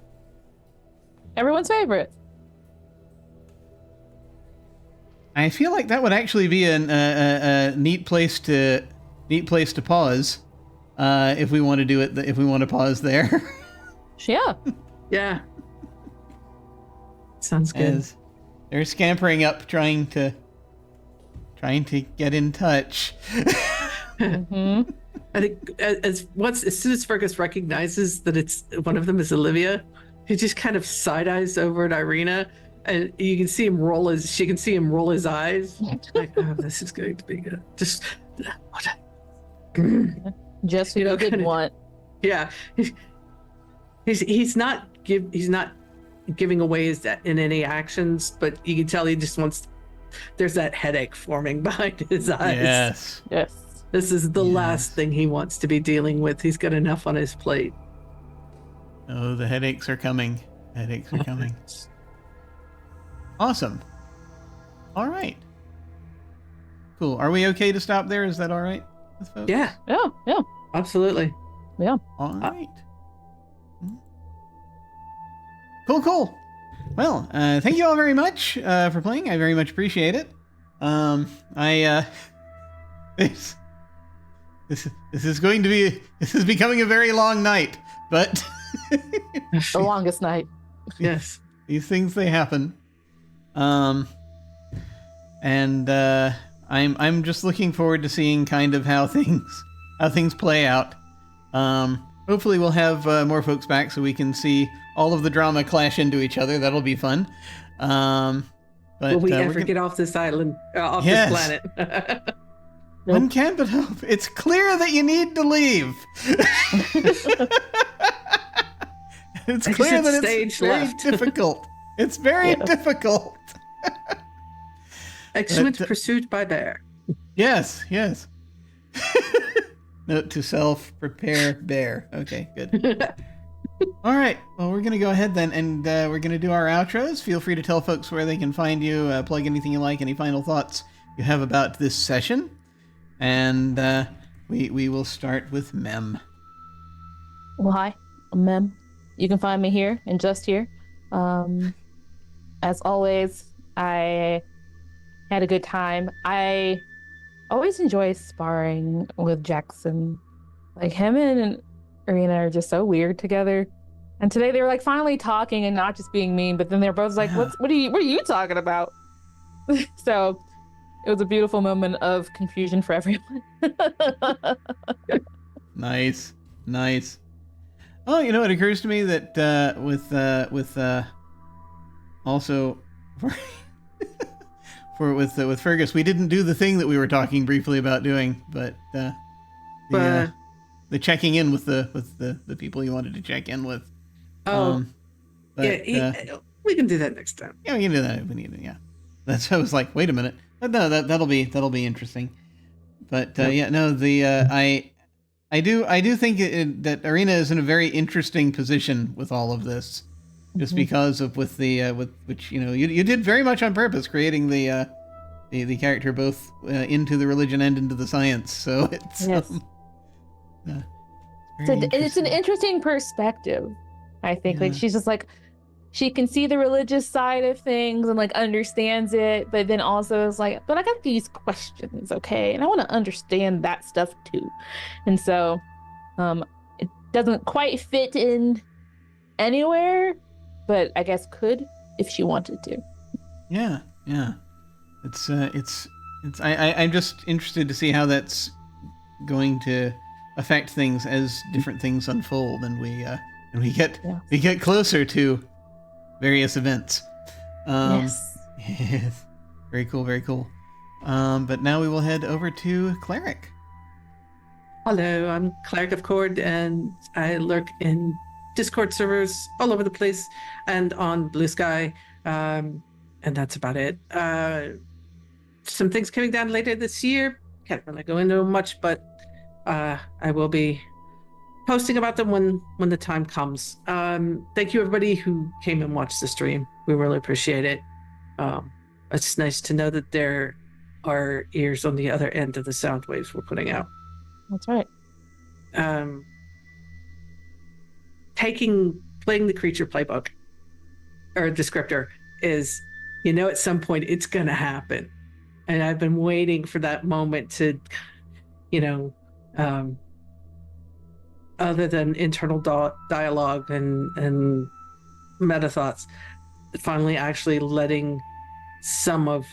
everyone's favorite. I feel like that would actually be a neat place to pause if we want to do it. If we want to pause there. Yeah. Yeah. Sounds good. As they're scampering up, trying to get in touch. I think as soon as Fergus recognizes that it's one of them is Olivia, he just kind of side eyes over at Irina, and you can see him roll his eyes. Like, oh, this is going to be good. Just who you didn't want. Yeah, he's not giving away in any actions, but you can tell he just wants. There's that headache forming behind his eyes. Yes. This is the last thing he wants to be dealing with. He's got enough on his plate. Oh, the headaches are coming. Awesome. All right. Cool. Are we okay to stop there? Is that all right with folks? Yeah. Yeah. Absolutely. Yeah. All right. Cool. Well, thank you all very much for playing. I very much appreciate it. This is becoming a very long night, but The longest night. Yes. These things, they happen. And I'm just looking forward to seeing kind of how things play out. Hopefully we'll have more folks back so we can see all of the drama clash into each other. That'll be fun. But will we ever get off this island, this planet? One can't but hope. It's clear that you need to leave. It's clear that it's very difficult. It's very difficult. Excellent pursuit by bear. Yes. Note to self, prepare bear. Okay, good. All right. Well, we're going to go ahead then, and we're going to do our outros. Feel free to tell folks where they can find you, plug anything you like, any final thoughts you have about this session, and we will start with Mem. Well, hi, I'm Mem. You can find me here and just here. As always, I had a good time. I always enjoy sparring with Jackson. Like, him and Arena are just so weird together. And today they were like finally talking and not just being mean, but then they're both like, Yeah. what are you talking about? So it was a beautiful moment of confusion for everyone. Nice. Oh, you know, it occurs to me that with also with Fergus, we didn't do the thing that we were talking briefly about doing, but the checking in with the people you wanted to check in with. We can do that next time. Yeah, we can do that if we need it. Yeah, that's. I was like, wait a minute. But no, that'll be interesting. But I do think that Arena is in a very interesting position with all of this, just because of with which you did very much on purpose, creating the character both into the religion and into the science. So it's yes. It's an interesting perspective. I think like she's just like, she can see the religious side of things and like understands it, but then also is like, but I got these questions, okay? And I want to understand that stuff too. And so it doesn't quite fit in anywhere, but I guess could if she wanted to. Yeah. I'm just interested to see how that's going to affect things as different things unfold and we get closer to various events. Yes. Very cool. But now we will head over to Cleric. Hello, I'm Cleric of Cord, and I lurk in Discord servers all over the place and on Blue Sky, and that's about it. Some things coming down later this year. Can't really go into much, but I will be posting about them when the time comes. Thank you everybody who came and watched the stream. We really appreciate it. It's nice to know that there are ears on the other end of the sound waves we're putting out. That's right. Playing the creature playbook or descriptor is, at some point it's gonna happen. And I've been waiting for that moment to, other than internal dialogue and meta thoughts, finally actually letting some of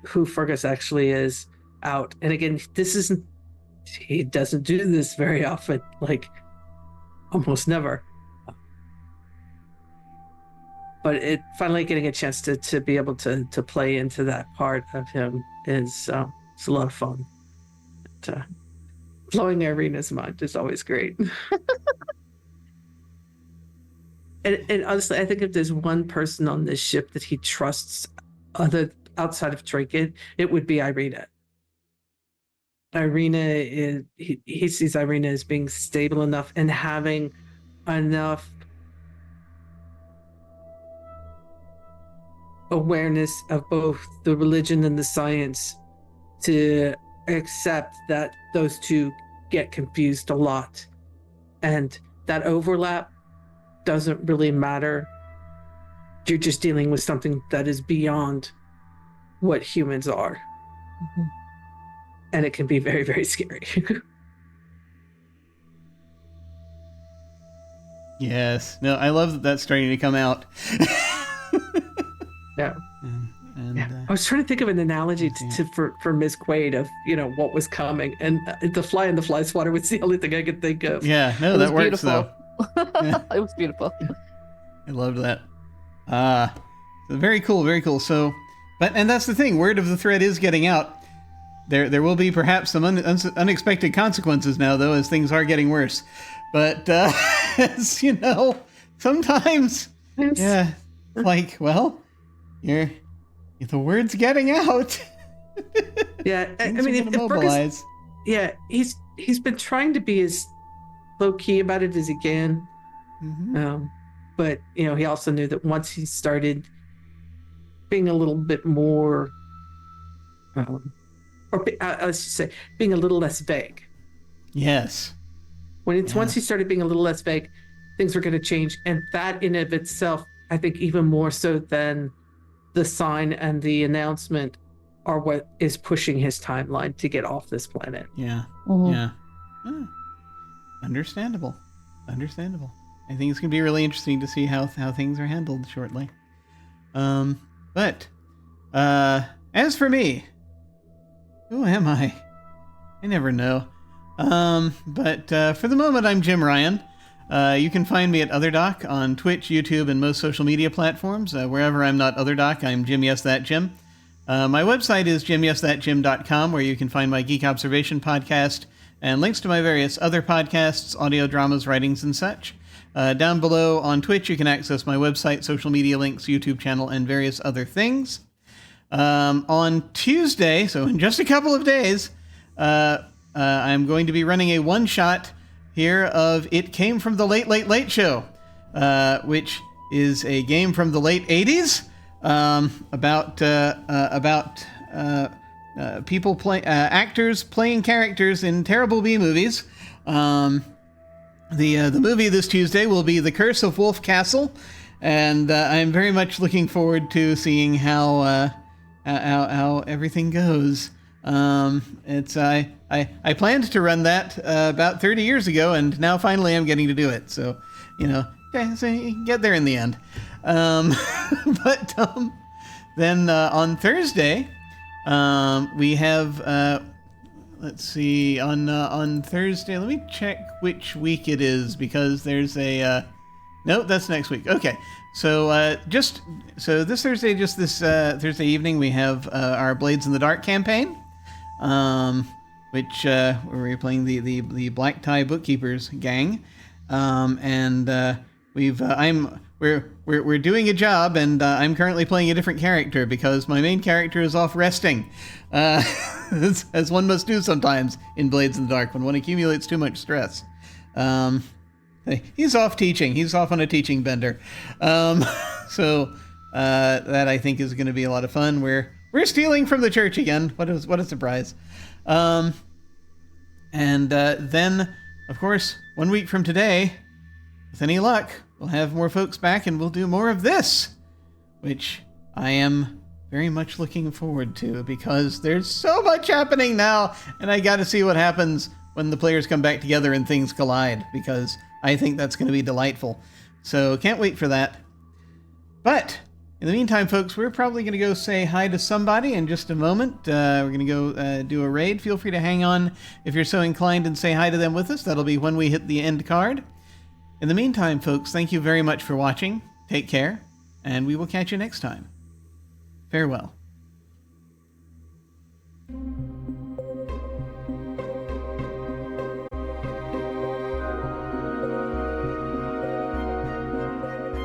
who Fergus actually is out. And again, he doesn't do this very often, like almost never. But it finally getting a chance to be able to play into that part of him is it's a lot of fun. Blowing Arena's mind is always great. and honestly, I think if there's one person on this ship that he trusts outside of Trinket, it would be Irina. He sees Irina as being stable enough and having enough awareness of both the religion and the science to accept that those two get confused a lot, and that overlap doesn't really matter. You're just dealing with something that is beyond what humans are. And it can be very, very scary. Yes. No, I love that that's starting to come out. Yeah. And I was trying to think of an analogy for Ms. Quaid of what was coming, and the fly in the fly swatter was the only thing I could think of. Yeah, no, that works beautiful. though. Yeah. It was beautiful. I loved that. So very cool. So, and that's the thing. Word of the thread is getting out. There will be perhaps some unexpected consequences now, though, as things are getting worse. But as you know, sometimes, yeah, like, well, the word's getting out. Yeah, I mean, if mobilize. He's been trying to be as low key about it as he can. Mm-hmm. But he also knew that once he started being a little bit more let's just say, being a little less vague. Yes. Once he started being a little less vague, things were going to change, and that in of itself, I think, even more so than the sign and the announcement, are what is pushing his timeline to get off this planet. Yeah. Mhm. Yeah. Understandable. Understandable. I think it's going to be really interesting to see how things are handled shortly. But as for me, who am I? I never know. But for the moment, I'm Jim Ryan. You can find me at OtherDoc on Twitch, YouTube, and most social media platforms. Wherever I'm not OtherDoc, I'm Jim Yes That Jim. My website is jimyesthatjim.com, where you can find my Geek Observation podcast and links to my various other podcasts, audio dramas, writings, and such. Down below on Twitch, you can access my website, social media links, YouTube channel, and various other things. On Tuesday, so in just a couple of days, I'm going to be running a one-shot here of It Came from the Late Late Late Show, which is a game from the late 80s about actors playing characters in terrible B movies. The movie this Tuesday will be The Curse of Wolf Castle, and I'm very much looking forward to seeing how everything goes. I planned to run that about 30 years ago, and now finally I'm getting to do it. So, so you can get there in the end. But then on Thursday, we have let's see, on Thursday. Let me check which week it is, because there's a no, that's next week. Okay. So this Thursday, this Thursday evening, we have our Blades in the Dark campaign, which we're playing the Black Tie Bookkeepers gang, and we're doing a job, and I'm currently playing a different character because my main character is off resting, as one must do sometimes in Blades in the Dark when one accumulates too much stress. He's off teaching. He's off on a teaching bender. So that I think is going to be a lot of fun. We're stealing from the church again. What a surprise. And then, of course, 1 week from today, with any luck, we'll have more folks back and we'll do more of this, which I am very much looking forward to, because there's so much happening now, and I got to see what happens when the players come back together and things collide, because I think that's going to be delightful. So can't wait for that. But in the meantime, folks, we're probably going to go say hi to somebody in just a moment. We're going to go do a raid. Feel free to hang on if you're so inclined and say hi to them with us. That'll be when we hit the end card. In the meantime, folks, thank you very much for watching. Take care, and we will catch you next time. Farewell.